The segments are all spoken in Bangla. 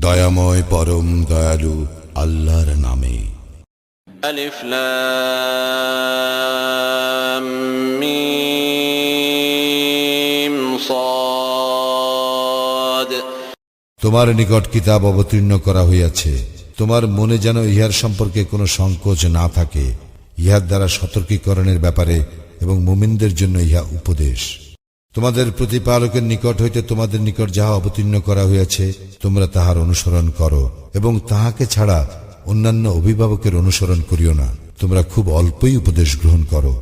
দয়াময় পরম দয়ালু আল্লাহর নামে। আলিফ লাম মিম সাদ। তোমার নিকট কিতাব অবতীর্ণ করা হইয়াছে, তোমার মনে যেন ইহার সম্পর্কে কোনো সংকোচ না থাকে। ইহার দ্বারা সতর্কীকরণের ব্যাপারে এবং মুমিনদের জন্য ইহা উপদেশ। তোমাদের প্রতিপালকের নিকট হইতে তোমাদের নিকট যাহা অবতীর্ণ করা হইয়াছে তোমরা তাহার অনুসরণ করো এবং তাহাকে ছাড়া অন্যান্য অভিভাবকের অনুসরণ করিও না। তোমরা খুব অল্পই উপদেশ গ্রহণ করো।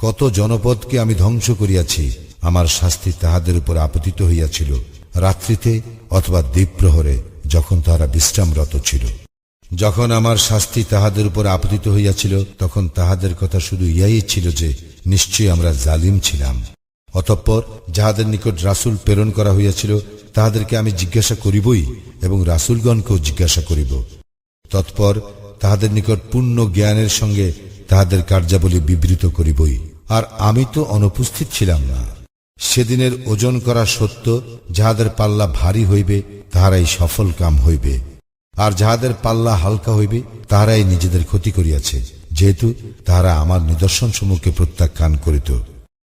কত জনপদকে আমি ধ্বংস করিয়াছি, আমার শাস্তি তাহাদের উপর আপতিত হইয়াছিল রাত্রিতে অথবা দ্বীপ্রহরে, যখন তাহারা বিশ্রামরত ছিল। যখন আমার শাস্তি তাহাদের উপর আপতিত হইয়াছিল তখন তাহাদের কথা শুধু ইহাই ছিল যে নিশ্চয়ই আমরা জালিম ছিলাম। অতঃপর যাহাদের নিকট রাসূল প্রেরণ করা হইয়াছিল তাহাদেরকে আমি জিজ্ঞাসা করিবই এবং রাসূলগণকেও জিজ্ঞাসা করিব। তৎপর তাহাদের নিকট পূর্ণ জ্ঞানের সঙ্গে তাহাদের কার্যাবলী বিবৃত করিবই। আর আমি তো অনুপস্থিত ছিলাম না। সেদিনের ওজন করা সত্য, যাহাদের পাল্লা ভারী হইবে তাহারাই সফল কাম হইবে, আর যাহাদের পাল্লা হালকা হইবে তাহারাই নিজেদের ক্ষতি করিয়াছে, যেহেতু তাহারা আমার নিদর্শন সমূহকে প্রত্যাখ্যান করিত।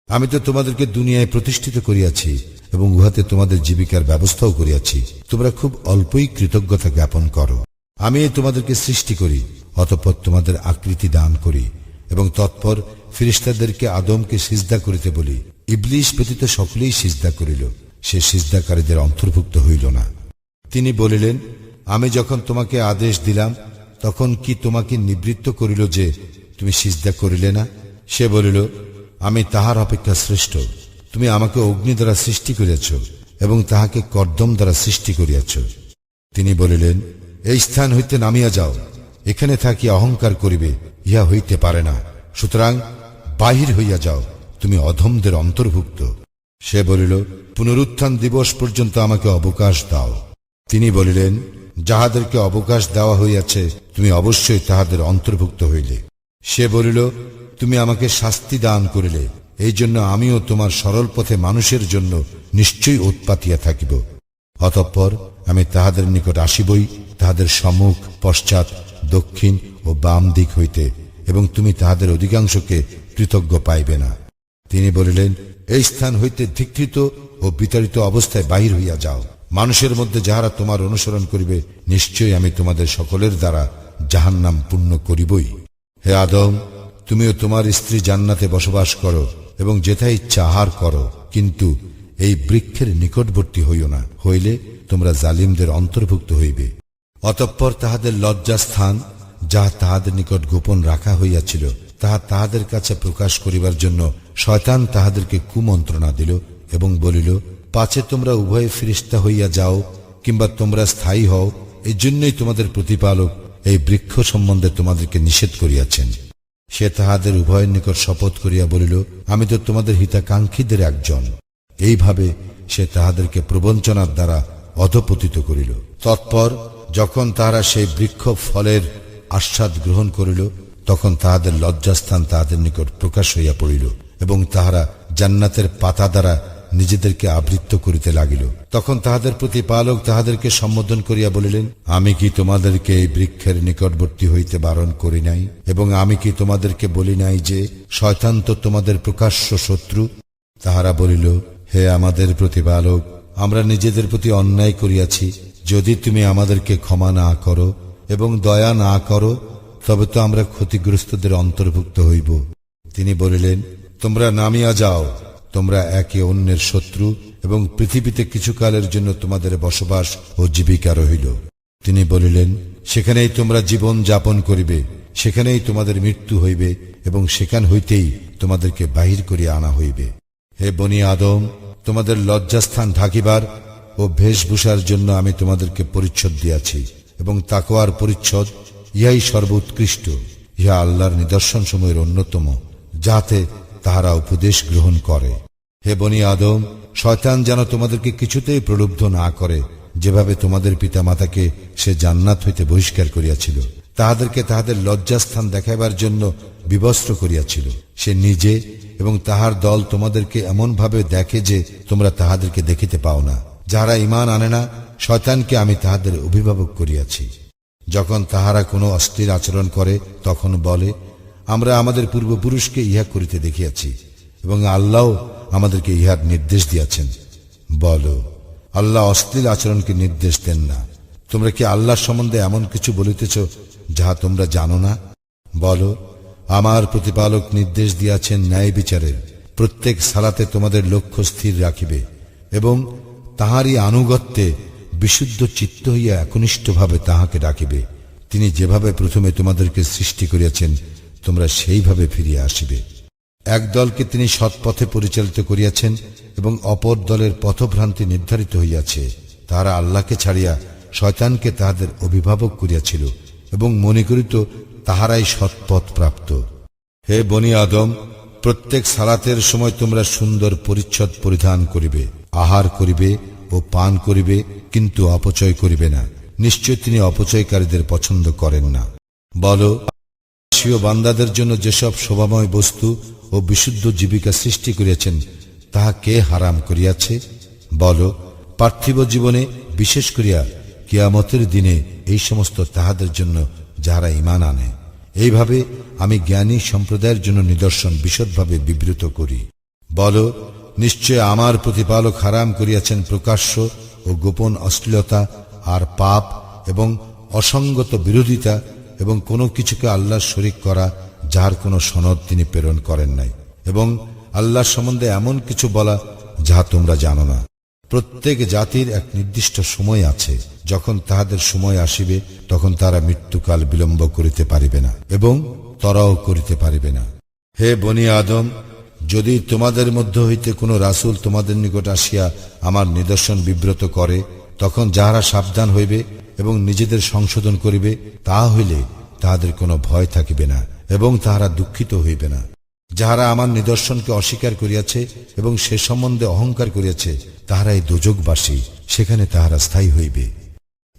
আমি তো তোমাদেরকে দুনিয়ায় প্রতিষ্ঠিত করিয়াছি এবং উহাতে তোমাদের জীবিকার ব্যবস্থাও করিয়াছি। তোমরা খুব অল্পই কৃতজ্ঞতা জ্ঞাপন করো। আমি তোমাদেরকে সৃষ্টি করি, অতঃপর তোমাদের আকৃতি দান করি এবং তৎপর ফিরিস্তাদেরকে আদমকে সিজদা করিতে বলি। ইবলিস ব্যতীত সকলেই সিজদা করিল, সে সিজদাকারীদের অন্তর্ভুক্ত হইল না। তিনি বলিলেন, আমি যখন তোমাকে আদেশ দিলাম তখন কি তোমাকে নিবৃত্ত করিল যে তুমি সিজদা করিলে না? সে বলিল, আমি তাহার অপেক্ষা শ্রেষ্ঠ। তুমি আমাকে অগ্নি দ্বারা সৃষ্টি করিয়াছ এবং তাহাকে কর্দম দ্বারা সৃষ্টি করিয়াছ। তিনি বলিলেন, এই স্থান হইতে নামিয়া যাও, এখানে থাকিয়া অহংকার করিবে ইহা হইতে পারে না, সুতরাং বাহির হইয়া যাও, তুমি অধমদের অন্তর্ভুক্ত। সে বলিল, পুনরুত্থান দিবস পর্যন্ত আমাকে অবকাশ দাও। তিনি বলিলেন, যাহাদেরকে অবকাশ দেওয়া হইয়াছে তুমি অবশ্যই তাহাদের অন্তর্ভুক্ত হইলে। সে বলিল, তুমি আমাকে শাস্তি দান করিলে, এই জন্য আমিও তোমার সরল পথে মানুষের জন্য নিশ্চয়ই উৎপাতিয়া থাকিব। অতঃপর আমি তাহাদের নিকট আসিবই, তাহাদের সম্মুখ, পশ্চাৎ, দক্ষিণ ও বাম দিক হইতে, এবং তুমি তাহাদের অধিকাংশকে কৃতজ্ঞ পাইবে না। তিনি বলিলেন, এই স্থান হইতে ধিক্কৃত ও বিতাড়িত অবস্থায় বাহির হইয়া যাও। মানুষের মধ্যে যাহারা তোমার অনুসরণ করিবে নিশ্চয়ই আমি তোমাদের সকলের দ্বারা জাহান্নাম পূর্ণ করিবই। হে আদম, তুমিও তোমার স্ত্রী জান্নাতে বসবাস করো এবং যেথা ইচ্ছা আহার করো, কিন্তু এই বৃক্ষের নিকটবর্তী হইও না, হইলে তোমরা জালিমদের অন্তর্ভুক্ত হইবে। অতঃপর তাহাদের লজ্জাস্থান, যাহা তাহাদের নিকট গোপন রাখা হইয়াছিল, তাহা তাহাদের কাছে প্রকাশ করিবার জন্য শয়তান তাহাদেরকে কুমন্ত্রণা দিল এবং বলিল, পাছে তোমরা উভয়ে ফিরিস্তা হইয়া যাও কিংবা তোমরা স্থায়ী হও, এই জন্যই তোমাদের প্রতিপালক এই বৃক্ষ সম্বন্ধে তোমাদেরকে নিষেধ করিয়াছেন। সে তাহাদের উভয়ের নিকট শপথ করিয়া বলিল, আমি তো তোমাদের হিতাকাঙ্ক্ষীদের একজন। এইভাবে সে তাহাদেরকে প্রবঞ্চনার দ্বারা অধপতিত করিল। তৎপর যখন তাহারা সেই বৃক্ষ ফলের আস্বাদ গ্রহণ করিল তখন তাহাদের লজ্জাস্থান তাহাদের নিকট প্রকাশ হইয়া পড়িল এবং তাহারা জান্নাতের পাতা দ্বারা নিজেদেরকে আবৃত্ত করিতে লাগিল। তখন তাহাদের প্রতিপালক তাহাদেরকে সম্বোধন করিয়া বলিলেন, আমি কি তোমাদেরকে এই বৃক্ষের নিকটবর্তী হইতে বারণ করি নাই? এবং আমি কি তোমাদেরকে বলি নাই যে শয়তান তো তোমাদের প্রকাশ্য শত্রু? তাহারা বলিল, হে আমাদের প্রতিপালক, আমরা নিজেদের প্রতি অন্যায় করিয়াছি। যদি তুমি আমাদেরকে ক্ষমা না করো এবং দয়া না করো তবে তো আমরা ক্ষতিগ্রস্তদের অন্তর্ভুক্ত হইব। তিনি বলিলেন, তোমরা নামিয়া যাও, তোমরা একে অন্যের শত্রু এবং পৃথিবীতে কিছুকালের জন্য তোমাদের বসবাস ও জীবিকা রহিল। তিনি বলিলেন, সেখানেই তোমরা জীবন যাপন করিবে, সেখানেই তোমাদের মৃত্যু হইবে এবং সেখান হইতেই তোমাদেরকে বাহির করিয়া আনা হইবে। হে বনি আদম, তোমাদের লজ্জাস্থান ঢাকিবার ও বেশভূষার জন্য আমি তোমাদেরকে পরিচ্ছদ দিয়াছি এবং তাকওয়ার পরিচ্ছদ ইহাই সর্বোৎকৃষ্ট। ইহা আল্লাহর নিদর্শন সমূহের অন্যতম, যাতে তাহারা উপদেশ গ্রহণ করে। হে বনি আদম, শয়তান যেন তোমাদেরকে কিছুতেই প্রলুব্ধ না করে, যেভাবে তোমাদের পিতামাতাকে সে জান্নাত হইতে বহিষ্কার করিয়াছিল, তাহাদেরকে তাহাদের লজ্জাস্থান দেখাইবার জন্য বিবস্ত্র করিয়াছিল। সে নিজে এবং তাহার দল তোমাদেরকে এমন ভাবে দেখে যে তোমরা তাহাদেরকে দেখিতে পাও না। যাহারা ঈমান আনে না শয়তানকে আমি তাহাদের অভিভাবক করিয়াছি। যখন তাহারা কোনো অশ্লীল আচরণ করে তখন বলে, আমরা আমাদের পূর্বপুরুষকে ইহা করিতে দেখিয়াছি এবং আল্লাহ আমাদেরকে ইহার নির্দেশ দিয়াছেন। বলো, আল্লাহ অশ্লীল আচরণকে নির্দেশ দেন না। তোমরা কি আল্লাহর সম্বন্ধে এমন কিছু বলিতেছ যাহা তোমরা জানো না? বলো, আমার প্রতিপালক নির্দেশ দিয়াছেন ন্যায় বিচারের। প্রত্যেক সালাতে তোমাদের লক্ষ্য স্থির রাখিবে এবং তাহারই আনুগত্যে বিশুদ্ধ চিত্ত হইয়া একনিষ্ঠভাবে তাহাকে ডাকিবে। তিনি যেভাবে প্রথমে তোমাদেরকে সৃষ্টি করিয়াছেন তোমরা সেইভাবে ফিরিয়া আসিবে। এক দলকে তিনি সৎপথে পরিচালিত করিয়াছেন এবং অপর দলের পথভ্রান্তি নির্ধারিত হইয়াছে। তাহারা আল্লাহকে ছাড়িয়া শয়তানকে তাহাদের অভিভাবক করিয়াছিল এবং মনে করিত তাহারাই সৎপথ প্রাপ্ত। হে বনি আদম, প্রত্যেক সালাতের সময় তোমরা সুন্দর পরিচ্ছদ পরিধান করিবে, আহার করিবে ও পান করিবে, কিন্তু অপচয় করিবে না। নিশ্চয় তিনি অপচয়কারীদের পছন্দ করেন না। বলো, স্বীয় বান্দাদের জন্য যেসব শোভাময় বস্তু ও বিশুদ্ধ জীবিকা সৃষ্টি করিয়াছেন তাহা কে হারাম করিয়াছে? বলো, পার্থিব জীবনে বিশেষ করিয়া কিয়ামতের দিনে এই সমস্ত তাহাদের জন্য যাহারা ঈমান আনে। এইভাবে আমি জ্ঞানী সম্প্রদায়ের জন্য নিদর্শন বিশদভাবে বিবৃত করি। বলো, নিশ্চয় আমার প্রতিপালক হারাম করিয়াছেন প্রকাশ্য ও গোপন অশ্লীলতা আর পাপ এবং অসঙ্গত বিরোধিতা এবং কোনো কিছুকে আল্লাহর শরীক করা যার কোনো সনদ তিনি প্রেরণ করেন নাই, এবং আল্লাহর সম্বন্ধে এমন কিছু বলা যাহা তোমরা জানো না। প্রত্যেক জাতির এক নির্দিষ্ট সময় আছে। যখন তাহাদের সময় আসিবে তখন তারা মৃত্যুকাল বিলম্ব করিতে পারিবে না এবং তরাও করিতে পারিবে না। হে বনি আদম, যদি তোমাদের মধ্য হইতে কোনো রাসূল তোমাদের নিকট আসিয়া আমার নিদর্শন বিব্রত করে, তখন যাহারা সাবধান হইবে এবং নিজেদের সংশোধন করিবে, তাহা হইলে তাহাদের কোনো ভয় থাকিবে না এবং তাহারা দুঃখিত হইবে না। যাহারা আমার নিদর্শনকে অস্বীকার করিয়াছে এবং সে সম্বন্ধে অহংকার করিয়াছে তাহারাই দোজখবাসী, সেখানে তাহারা স্থায়ী হইবে।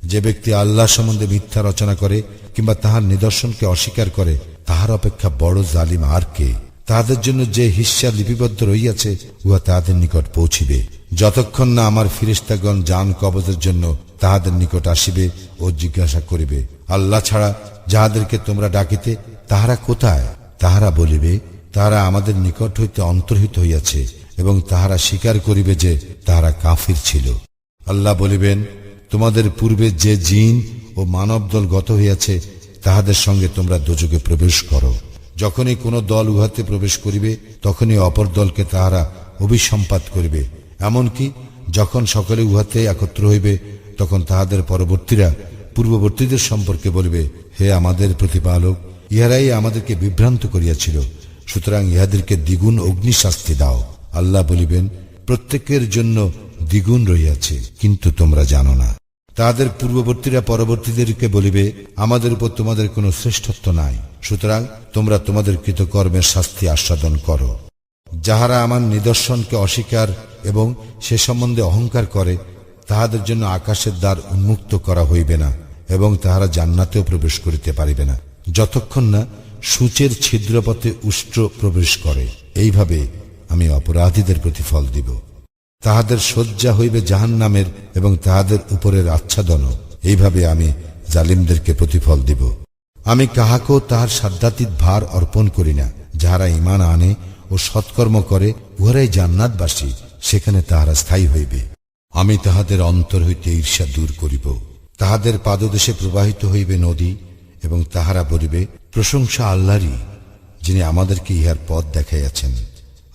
যে ব্যক্তি আল্লাহ সম্বন্ধে মিথ্যা রচনা করে কিংবা তাহার নিদর্শনকে অস্বীকার করে তাহার অপেক্ষা বড় জালিম আর কে? তাহাদের জন্য যে হিস্সা লিপিবদ্ধ রহিয়াছে উহা তাহাদের নিকট পৌঁছিবে, যতক্ষণ না আমার ফিরেশতাগণ জান কবজের জন্য তাহাদের নিকট আসিবে ও জিজ্ঞাসা করিবে, আল্লাহ ছাড়া যাহাদেরকে তোমরা ডাকিতে তাহারা কোথায়? তাহারা বলিবে, তাহারা আমাদের নিকট হইতে অন্তর্হিত হইয়াছে, এবং তাহারা স্বীকার করিবে যে তাহারা কাফির ছিল। আল্লাহ বলিবেন, তোমাদের পূর্বে যে জিন ও মানব দল গত হইয়াছে তাহাদের সঙ্গে তোমরা দোজখে প্রবেশ করো। যখনই কোন দল উহাতে প্রবেশ করিবে তখনই অপর দলকে তাহারা অভিসম্পাত করিবে। এমনকি যখন সকলে উহাতে একত্র হইবে তখন তাহাদের পরবর্তীরা পূর্ববর্তীদের সম্পর্কে বলিবে, হে আমাদের প্রতিপালক, ইহারাই আমাদেরকে বিভ্রান্ত করিয়াছিল, সুতরাং ইহাদেরকে দ্বিগুণ অগ্নিশাস্তি দাও। আল্লাহ বলিবেন, প্রত্যেকের জন্য দ্বিগুণ রহিয়াছে, কিন্তু তোমরা জানো না। তাহাদের পূর্ববর্তীরা পরবর্তীদেরকে বলিবে, আমাদের উপর তোমাদের কোনো শ্রেষ্ঠত্ব নাই, সুতরাং তোমরা তোমাদের কৃতকর্মের শাস্তি আস্বাদন করো। যাহারা আমার নিদর্শনকে অস্বীকার এবং সে সম্বন্ধে অহংকার করে তাহাদের জন্য আকাশের দ্বার উন্মুক্ত করা হইবে না এবং তাহারা জান্নাতেও প্রবেশ করিতে পারিবে না, যতক্ষণ না সূচের ছিদ্রপথে উষ্ট্র প্রবেশ করে। এইভাবে আমি অপরাধীদের প্রতিফল দিব। তাহাদের শয্যা হইবে জাহান্নামের এবং তাহাদের উপরের আচ্ছাদন। এইভাবে আমি জালিমদেরকে প্রতিফল দিব। আমি কাহাকেও তাহার সাধ্যাতীত ভার অর্পণ করি না। যাহারা ঈমান আনে ও সৎকর্ম করে উহারাই জান্নাতবাসী, সেখানে তাহারা স্থায়ী হইবে। আমি তাহাদের অন্তর হইতে ঈর্ষা দূর করিব। তাহাদের পাদদেশে প্রবাহিত হইবে নদী, এবং তাহারা বলিবে, প্রশংসা আল্লাহরই, যিনি আমাদেরকে ইহার পথ দেখাইয়াছেন।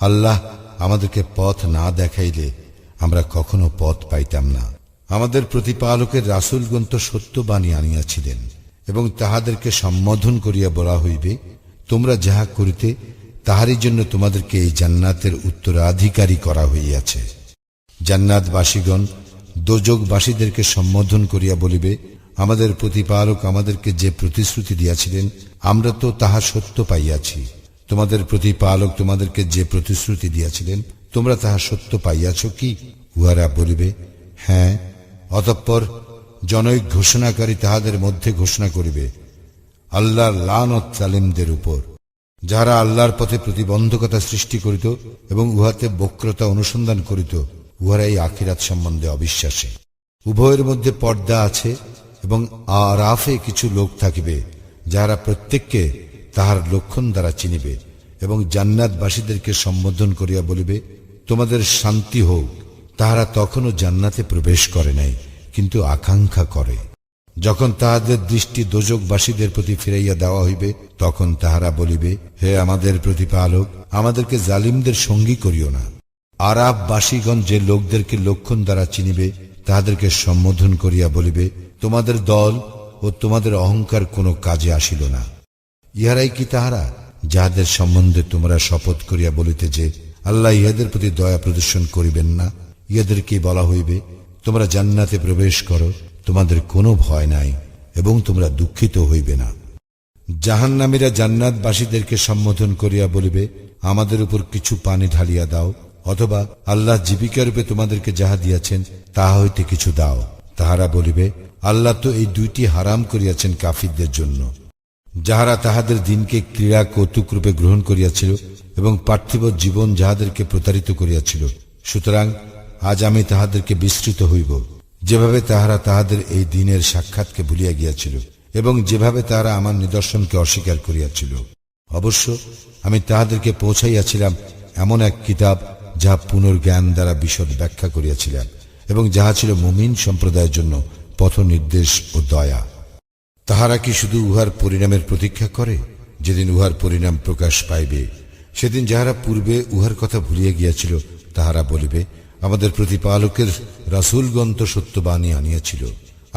আল্লাহ আমাদেরকে পথ না দেখাইলে আমরা কখনো পথ পাইতাম না। আমাদের প্রতিপালকের রাসূলগণ তো সত্যবাণী আনিয়াছিলেন, এবং তাহাদেরকে সম্বোধন করিয়া বলা হইবে, তোমরা যাহা করিতে তাহারই জন্য তোমাদেরকে এই জান্নাতের উত্তরাধিকারী করা হইয়াছে। জান্নাতবাসীগণ দোজখবাসীদেরকে সম্বোধন করিয়া বলিবে, আমাদের প্রতিপালক আমাদেরকে যে প্রতিশ্রুতি দিয়াছিলেন আমরা তো তাহা সত্য পাইয়াছি। তোমাদের প্রতিপালক তোমাদেরকে যে প্রতিশ্রুতি দিয়াছিলেন তোমরা তাহা সত্য পাইয়াছ কি? উহারা বলিবে, হ্যাঁ। অতঃপর জনৈক ঘোষণাকারী তাহাদের মধ্যে ঘোষণা করিবে, আল্লাহর লানত জালিমদের উপর। যাহারা আল্লাহর পথে প্রতিবন্ধকতা সৃষ্টি করিত এবং উহাতে বক্রতা অনুসন্ধান করিত, উহারা এই আখিরাত সম্বন্ধে অবিশ্বাসী। উভয়ের মধ্যে পর্দা আছে এবং আরাফে কিছু লোক থাকিবে যাহারা প্রত্যেককে তাহার লক্ষণ দ্বারা চিনিবে এবং জান্নাতবাসীদেরকে সম্বোধন করিয়া বলিবে, তোমাদের শান্তি হোক। তাহারা তখনও জান্নাতে প্রবেশ করে নাই, কিন্তু আকাঙ্ক্ষা করে। যখন তাহাদের দৃষ্টি দোজকবাসীদের প্রতি ফিরাইয়া দেওয়া হইবে, তখন তাহারা বলিবে, হে আমাদের প্রতিপালক, আমাদেরকে জালিমদের সঙ্গী করিও না। আরাববাসীগণ যে লোকদেরকে লক্ষণ দ্বারা চিনিবে, তাহাদেরকে সম্বোধন করিয়া বলিবে, তোমাদের দল ও তোমাদের অহংকার কোনো কাজে আসিল না। ইহারাই কি তাহারা যাহাদের সম্বন্ধে তোমরা শপথ করিয়া বলিতে যে আল্লাহ ইহাদের প্রতি দয়া প্রদর্শন করিবেন না? ইহাদেরকে বলা হইবে, তোমরা জান্নাতে প্রবেশ করো, তোমাদের কোনো ভয় নাই এবং তোমরা দুঃখিত হইবে না। জাহান্নামীরা জান্নাতবাসীদেরকে সম্বোধন করিয়া বলিবে, আমাদের উপর কিছু পানি ঢালিয়া দাও, অথবা আল্লাহ জীবিকারূপে তোমাদেরকে যাহা দিয়াছেন তাহা হইতে কিছু দাও। তাহারা বলিবে, আল্লাহ তো এই দুইটি হারাম করিয়াছেন কাফিরদের জন্য, যাহারা তাহাদের দিনকে ক্রীড়া কৌতুক রূপে গ্রহণ করিয়াছিল এবং পার্থিব জীবন যাহাদেরকে প্রতারিত করিয়াছিল। সুতরাং আজ আমি তাহাদেরকে বিস্তৃত হইব, যেভাবে তাহারা তাহাদের এই দিনের সাক্ষাৎকে ভুলিয়া গিয়াছিল এবং যেভাবে তাহারা আমার নিদর্শনকে অস্বীকার করিয়াছিল। অবশ্য আমি তাহাদেরকে পৌঁছাইয়াছিলাম এমন এক কিতাব যাহা পুনর্জ্ঞান দ্বারা বিশদ ব্যাখ্যা করিয়াছিলাম এবং যাহা ছিল মুমিন সম্প্রদায়ের জন্য পথ নির্দেশ ও দয়া। তাহারা কি শুধু উহার পরিণামের প্রতীক্ষা করে? যেদিন উহার পরিণাম প্রকাশ পাইবে, সেদিন যাহারা পূর্বে উহার কথা ভুলিয়া গিয়াছিল তাহারা বলিবে, আমাদের প্রতিপালকের রাসূলগণ তো সত্যবাণী আনিয়াছিল।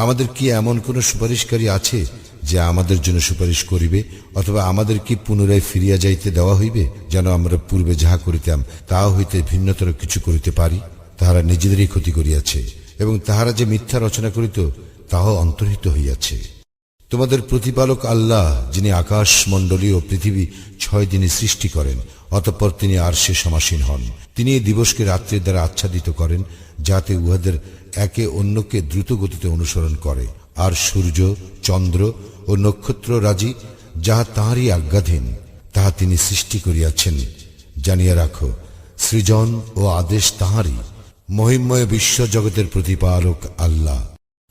আমাদের কি এমন কোন সুপারিশকারী আছে যে আমাদের জন্য সুপারিশ করিবে? অথবা আমাদের কি পুনরায় ফিরিয়া যাইতে দেওয়া হইবে, যেন আমরা পূর্বে যাহা করিতাম তাহা হইতে ভিন্নতর কিছু করিতে পারি? তাহারা নিজেদেরই ক্ষতি করিয়াছে এবং তাহারা যে মিথ্যা রচনা করিত তাহাও অন্তর্হিত হইয়াছে। তোমাদের প্রতিপালক আল্লাহ, যিনি আকাশ মণ্ডলী ও পৃথিবী 6 দিনে সৃষ্টি করেন, অতঃপর তিনি আরশে সমাসীন হন। তিনি এই দিবসকে রাত্রির দ্বারা আচ্ছাদিত করেন, যাতে উহাদের একে অন্যকে দ্রুত গতিতে অনুসরণ করে। আর সূর্য, চন্দ্র ও নক্ষত্র রাজি, যাহা তাঁহারই আজ্ঞাধীন, তাহা তিনি সৃষ্টি করিয়াছেন। জানিয়া রাখো, সৃজন ও আদেশ তাঁহারই। মহিমময় বিশ্ব জগতের প্রতিপালক আল্লাহ।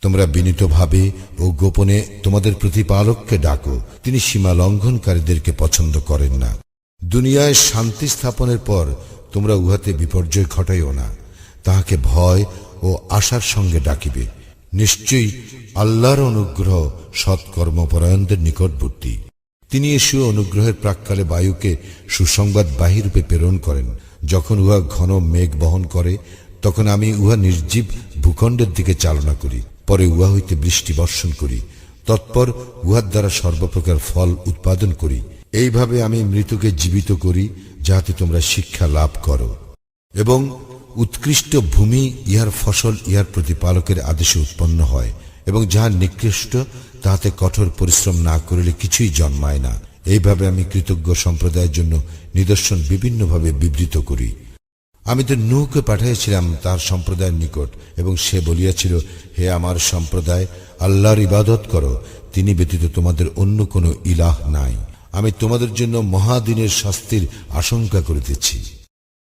তোমরা বিনীতভাবে ও গোপনে তোমাদের প্রতিপালককে ডাকো, তিনি সীমা লঙ্ঘনকারীদেরকে পছন্দ করেন না। দুনিয়ায় শান্তি স্থাপনের পর তোমরা উহাতে বিপর্যয় ঘটাইও না, তাহাকে ভয় ও আশার সঙ্গে ডাকিবে। নিশ্চয়ই আল্লাহর অনুগ্রহ সৎকর্মপরায়ণদের নিকটবর্তী। তিনি এসে অনুগ্রহের প্রাক্কালে বায়ুকে সুসংবাদবাহী রূপে প্রেরণ করেন। যখন উহা ঘন মেঘ বহন করে, তখন আমি উহা নির্জীব ভূখণ্ডের দিকে চালনা করি, পরে উহা হইতে বৃষ্টি বর্ষণ করি, তৎপর উহার দ্বারা সর্বপ্রকার ফল উৎপাদন করি। এইভাবে আমি মৃতকে জীবিত করি, যাহাতে তোমরা শিক্ষা লাভ করো। এবং উৎকৃষ্ট ভূমি ইহার ফসল ইহার প্রতিপালকের আদেশে উৎপন্ন হয়, এবং যাহা নিকৃষ্ট তাহাতে কঠোর পরিশ্রম না করিলে কিছুই জন্মায় না। এইভাবে আমি কৃতজ্ঞ সম্প্রদায়ের জন্য নিদর্শন বিভিন্নভাবে বিবৃত করি। আমি তো নূহকে পাঠাইয়াছিলাম তার সম্প্রদায়ের নিকট, এবং সে বলিয়াছিল, হে আমার সম্প্রদায়, আল্লাহর ইবাদত করো, তিনি ব্যতীত তোমাদের অন্য কোনো ইলাহ নাই। আমি তোমাদের জন্য মহাদিনের শাস্তির আশঙ্কা করিতেছি।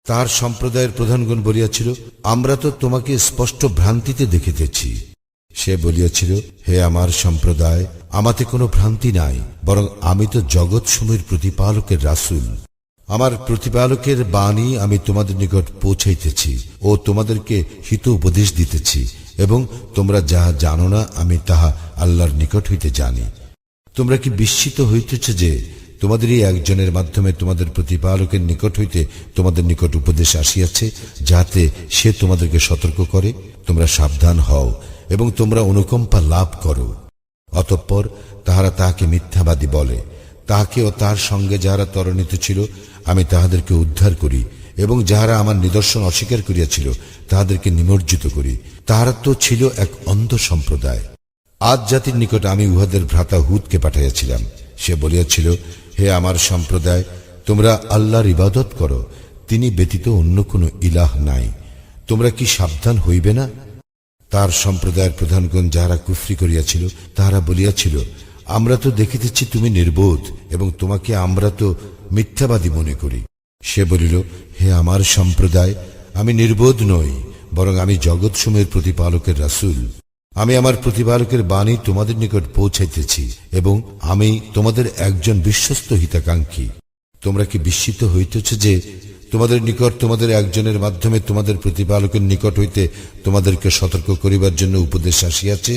তার সম্প্রদায়ের প্রধানগণ বলিয়াছিল, আমরা তো তোমাকে স্পষ্ট ভ্রান্তিতে দেখিতেছি। সে বলিয়াছিল, হে আমার সম্প্রদায়, আমাতে কোনো ভ্রান্তি নাই, বরং আমি তো জগৎসমূহের প্রতিপালকের রাসূল। আমার প্রতিপালকের বাণী আমি তোমাদের নিকট পৌঁছাইতেছি ও তোমাদেরকে হিত উপদেশ দিতেছি, এবং তোমরা যাহা জানো না আমি তাহা আল্লাহর নিকট হইতে জানি। তোমরা কি বিস্মিত হইতেছ যে তোমাদের এই একজনের মাধ্যমে তোমাদের প্রতিপালকের নিকট হইতে তোমাদের নিকট উপদেশ আসিয়াছে, যাতে সে তোমাদেরকে সতর্ক করে? তোমরা সাবধান হও এবং তোমরা অনুকম্পা লাভ করো। অতঃপর তাহারা তাহাকে মিথ্যাবাদী বলে। তাহাকে ও তার সঙ্গে যাহারা ত্বরান্বিত ছিল আমি তাহাদেরকে উদ্ধার করি, এবং যাহারা আমার নিদর্শন অস্বীকার করিয়াছিল তাহাদেরকে নিমজ্জিত করি। তাহারা তো ছিল এক অন্ধ সম্প্রদায়। আদ জাতির নিকট আমি উহাদের ভ্রাতা হুদকে পাঠাইয়াছিলাম। সে বলিয়াছিল, হে আমার সম্প্রদায়, তোমরা আল্লাহর ইবাদত করো, তিনি ব্যতীত অন্য কোনো ইলাহ নাই। তোমরা কি সাবধান হইবে না? তার সম্প্রদায়ের প্রধানগণ যাহারা কুফরি করিয়াছিল তাহারা বলিয়াছিল, আমরা তো দেখিতেছি তুমি নির্বোধ, এবং তোমাকে আমরা তো মিথ্যাবাদী মনে করি। সে বলিল, হে আমার সম্প্রদায়, আমি নির্বোধ নই, বরং আমি জগৎসমূহের প্রতিপালকের রাসূল। আমি আমার প্রতিপালকের বাণী তোমাদের নিকট পৌঁছাইতেছি এবং আমি তোমাদের একজন বিশ্বস্ত হিতাকাঙ্ক্ষী। তোমরা কি বিস্মিত হইতেছ যে তোমাদের নিকট তোমাদের একজনের মাধ্যমে তোমাদের প্রতিপালকের নিকট হইতে তোমাদেরকে সতর্ক করিবার জন্য উপদেশ আসিয়াছে?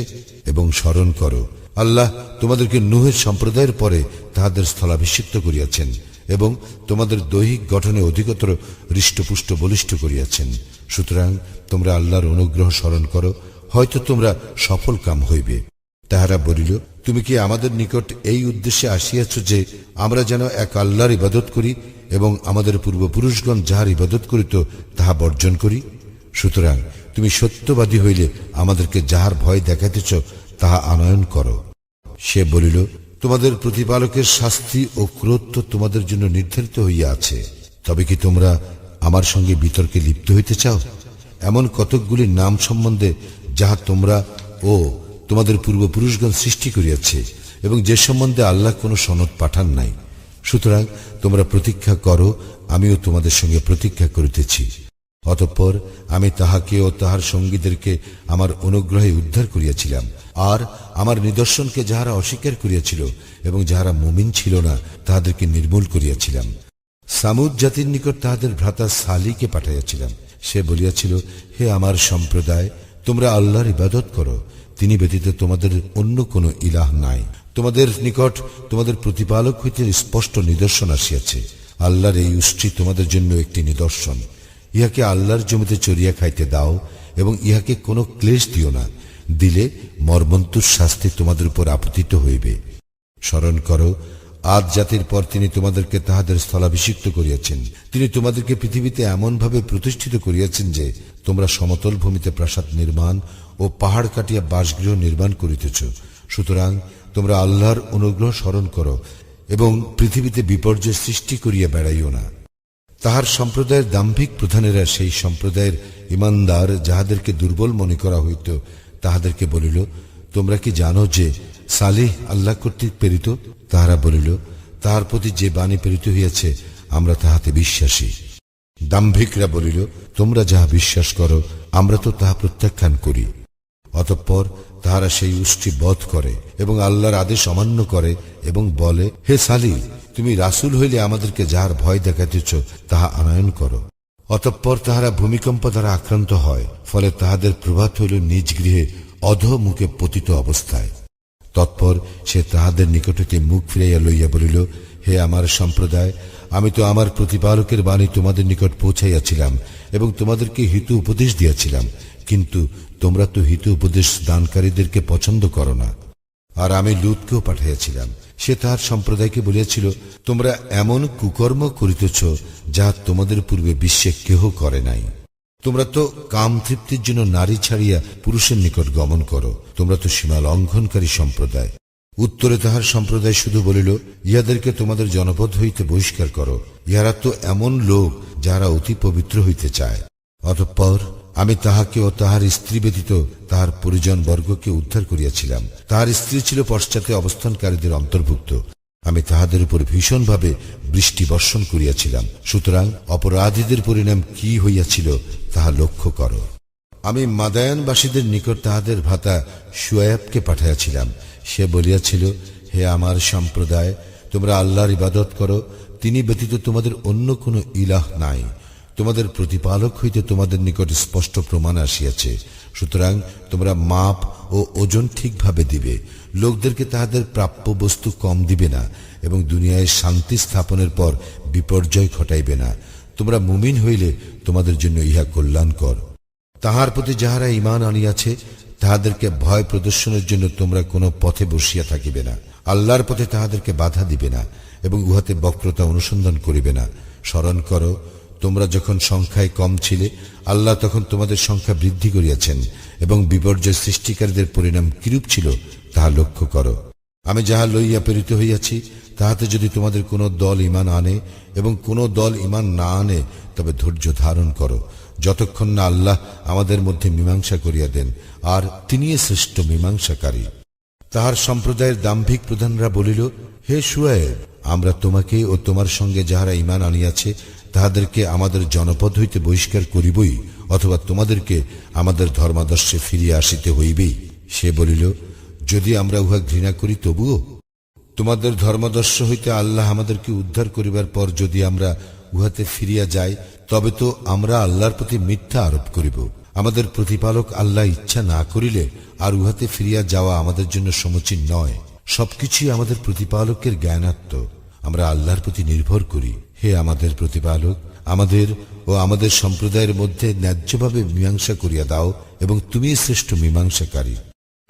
এবং স্মরণ করো, আল্লাহ তোমাদেরকে নূহের সম্প্রদায়ের পরে তাহাদের স্থলাভিষিক্ত করিয়াছেন এবং তোমাদের দৈহিক গঠনে অধিকতর হৃষ্টপুষ্ট বলিষ্ঠ করিয়াছেন। সুতরাং তোমরা আল্লাহর অনুগ্রহ স্মরণ করো, হয়তো তোমরা সফল কাম হইবে। তাহারা বলিল, তুমি কি আমাদের নিকট এই উদ্দেশ্যে আসিয়াছ যে আমরা যেন এক আল্লাহর ইবাদত করি এবং আমাদের পূর্বপুরুষগণ যাহার ইবাদত করিত তাহা বর্জন করি? সুতরাং তুমি সত্যবাদী হইলে আমাদেরকে যাহার ভয় দেখাইতেছ তাহা আনয়ন করো। সে বলিল, তোমাদের প্রতিপালকের শাস্তি ও ক্রোধ তো তোমাদের জন্য নির্ধারিত হইয়া আছে, তবে কি তোমরা আমার সঙ্গে বিতর্কে লিপ্ত হইতে চাও? এমন কতকগুলি নাম সম্বন্ধে যাহা তোমরা ও তোমাদের পূর্বপুরুষগণ সৃষ্টি করিয়াছে এবং যে সম্বন্ধে আল্লাহ কোনো সনদ পাঠান নাই। সুতরাং তোমরা প্রতীক্ষা করো, আমিও তোমাদের সঙ্গে প্রতীক্ষা করিতেছি। অতঃপর আমি তাহাকে ও তাহার সঙ্গীদেরকে আমার অনুগ্রহে উদ্ধার করিয়াছিলাম, আর আমার নিদর্শনকে যাহারা অস্বীকার করিয়াছিল এবং যাহারা মুমিন ছিল না তাহাদেরকে নির্মূল করিয়াছিলাম। সামুদ জাতির নিকট তাহাদের ভ্রাতা সালিকে পাঠাইয়াছিলাম। সে বলিয়াছিল, হে আমার সম্প্রদায়, তোমরা আল্লাহর ইবাদত করো, তিনি ব্যতীত তোমাদের অন্য কোনো ইলাহ নাই। তোমাদের নিকট তোমাদের প্রতিপালক হইতে স্পষ্ট নিদর্শন আসিয়াছে। আল্লাহর এই উষ্ট্রি তোমাদের জন্য একটি নিদর্শন। ইহাকে আল্লাহর জমিতে চরিয়া খাইতে দাও এবং ইহাকে কোনো ক্লেশ দিও না, দিলে মর্মন্তুর শাস্তি তোমাদের উপর আপতিত হইবে। স্মরণ করো, আদ জাতির পর তিনি তোমাদেরকে তাহাদের স্থলাভিষিক্ত করিয়াছেন। তিনি তোমাদেরকে পৃথিবীতে এমনভাবে প্রতিষ্ঠিত করিয়াছেন যে তোমরা সমতল ভূমিতে প্রাসাদ নির্মাণ ও পাহাড় কাটিয়া বাসগৃহ নির্মাণ করিতেছ। সুতরাং তোমরা আল্লাহর অনুগ্রহ স্মরণ করো এবং পৃথিবীতে বিপর্যয় সৃষ্টি করিয়া বেড়াইও না। তাহার সম্প্রদায়ের দাম্ভিক প্রধানেরা সেই সম্প্রদায়ের ইমানদার যাহাদেরকে দুর্বল মনে করা হইত তাহাদেরকে বলিল, তোমরা কি জানো যে সালিহ আল্লাহ কর্তৃক প্রেরিত? তাহারা বলিল, তাহার প্রতি যে বাণী প্রেরিত হইয়াছে আমরা তাহাতে বিশ্বাসী। দাম্ভিকরা বলিল, তোমরা যাহা বিশ্বাস করো আমরা তো তাহা প্রত্যাখ্যান করি। অতঃপর তাহারা সেই উষ্ট্রি বধ করে এবং আল্লাহর আদেশ অমান্য করে এবং বলে, হে সালিহ, তুমি রাসূল হইলে আমাদেরকে যাহার ভয় দেখাইতেছ তাহা আনয়ন করো। অতঃপর তাহারা ভূমিকম্প দ্বারা আক্রান্ত হয়, ফলে তাহাদের প্রভাত হইল নিজ গৃহে অধোমুখে পতিত অবস্থায়। তৎপর সে তাহাদের নিকট হইতে মুখ ফিরাইয়া লইয়া বলিল, হে আমার সম্প্রদায়, আমি তো আমার প্রতিপালকের বাণী তোমাদের নিকট পৌঁছাইয়াছিলাম এবং তোমাদেরকে হিত উপদেশ দিয়াছিলাম, কিন্তু তোমরা তো হিত উপদেশ দানকারীদেরকে পছন্দ করো না। আর আমি লূতকেও পাঠাইয়াছিলাম। সে তাহার সম্প্রদায়কে বলিয়াছিল, তোমরা এমন কুকর্ম করিতেছ যাহা তোমাদের পূর্বে বিশ্বে কেহ করে নাই। তোমরা তো কাম তৃপ্তির জন্য নারী ছাড়িয়া পুরুষের নিকট গমন করো। তোমরা তো সীমা লঙ্ঘনকারী সম্প্রদায়। উত্তরে তাহার সম্প্রদায় শুধু বলিল, ইহাদেরকে তোমাদের জনপদ হইতে বহিষ্কার করো। ইহারা তো এমন লোক যাহারা অতি পবিত্র হইতে চায়। অতঃপর আমি তাহাকে ও তাহার স্ত্রী ব্যতীত তাহার পরিজন বর্গকে উদ্ধার করিয়াছিলাম। তাহার স্ত্রী ছিল পশ্চাতে অবস্থানকারীদের অন্তর্ভুক্ত। আমি তাহাদের উপর ভীষণভাবে বৃষ্টি বর্ষণ করিয়াছিলাম। সুতরাং অপরাধীদের পরিণাম কি হইয়াছিল তাহা লক্ষ্য করো। আমি মাদায়ানবাসীদের নিকট তাহাদের ভ্রাতা শুয়ায়বকে পাঠাইয়াছিলাম। সে বলিয়াছিল, হে আমার সম্প্রদায়, তোমরা আল্লাহর ইবাদত করো, তিনি ব্যতীত তোমাদের অন্য কোনো ইলাহ নাই। তোমাদের প্রতিপালক হইতে তোমাদের নিকট স্পষ্ট প্রমাণ আসিয়াছে। সুতরাং তোমরা মাপ ও ওজন ঠিকভাবে দিবে, লোকদেরকে তাহাদের প্রাপ্য বস্তু কম দিবে না এবং দুনিয়ায় শান্তি স্থাপনের পর বিপর্যয় ঘটাইবে না। তোমরা মুমিন হইলে তোমাদের জন্য ইহা কল্যাণকর। তাহার প্রতি যাহারা ঈমান আনিয়াছে তাহাদেরকে ভয় প্রদর্শনের জন্য তোমরা কোনো পথে বসিয়া থাকিবে না। আল্লাহর পথে তাহাদেরকে বাধা দিবে না এবং উহাতে বক্রতা অনুসন্ধান করিবে না। স্মরণ করো, তোমরা যখন সংখ্যায় কম ছিলে আল্লাহ তখন তোমাদের সংখ্যা বৃদ্ধি করিয়াছেন এবং বিপর্যয় সৃষ্টিকারীদের পরিণাম কিরূপ ছিল তাহা লক্ষ্য করো। আমি যাহা লইয়া প্রেরিত হইয়াছি তাহাতে যদি তোমাদের কোনো দল ঈমান আনে এবং কোনো দল ঈমান না আনে, তবে ধৈর্য ধারণ করো, যতক্ষণ না আল্লাহ আমাদের মধ্যে মীমাংসা করিয়া দেন, আর তিনি শ্রেষ্ঠ মীমাংসাকারী। তাহার সম্প্রদায়ের দাম্ভিক প্রধানরা বলিল, হে শুয়ায়ব, আমরা তোমাকে ও তোমার সঙ্গে যাহারা ঈমান আনিয়াছে তাহাদেরকে আমাদের জনপদ হইতে বহিষ্কার করিবই, অথবা তোমাদেরকে আমাদের ধর্মাদর্শে ফিরিয়া আসিতে হইবেই। সে বলিল, যদি আমরা উহা ঘৃণা করি তবুও? তোমাদের ধর্মদর্শ হইতে আল্লাহ আমাদেরকে উদ্ধার করিবার পর যদি আমরা উহাতে ফিরিয়া যাই, তবে তো আমরা আল্লাহর প্রতি মিথ্যা আরোপ করিব। আমাদের প্রতিপালক আল্লাহ ইচ্ছা না করিলে আর উহাতে ফিরিয়া যাওয়া আমাদের জন্য সমীচীন নয়। সবকিছুই আমাদের প্রতিপালকের জ্ঞানাত্ম। আমরা আল্লাহর প্রতি নির্ভর করি। হে আমাদের প্রতিপালক, আমাদের ও আমাদের সম্প্রদায়ের মধ্যে ন্যায্যভাবে মীমাংসা করিয়া দাও, এবং তুমি শ্রেষ্ঠ মীমাংসাকারী।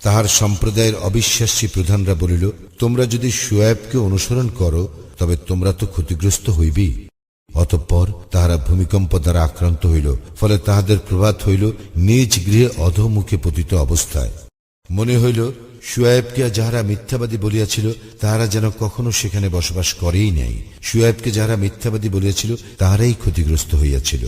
তাহার সম্প্রদায়ের অবিশ্বাসী প্রধানরা বলিল, তোমরা যদি শুয়ায়বকে অনুসরণ করো তবে তোমরা তো ক্ষতিগ্রস্ত হইবেই। অতঃপর তাহারা ভূমিকম্প দ্বারা আক্রান্ত হইল, ফলে তাহাদের প্রভাত হইল নিজ গৃহে অধোমুখে পতিত অবস্থায়। মনে হইল শুয়ায়বকে যাহারা মিথ্যাবাদী বলিয়াছিল তাহারা যেন কখনো সেখানে বসবাস করেই নাই। শুয়ায়বকে যাহারা মিথ্যাবাদী বলিয়াছিল তাহারাই ক্ষতিগ্রস্ত হইয়াছিল।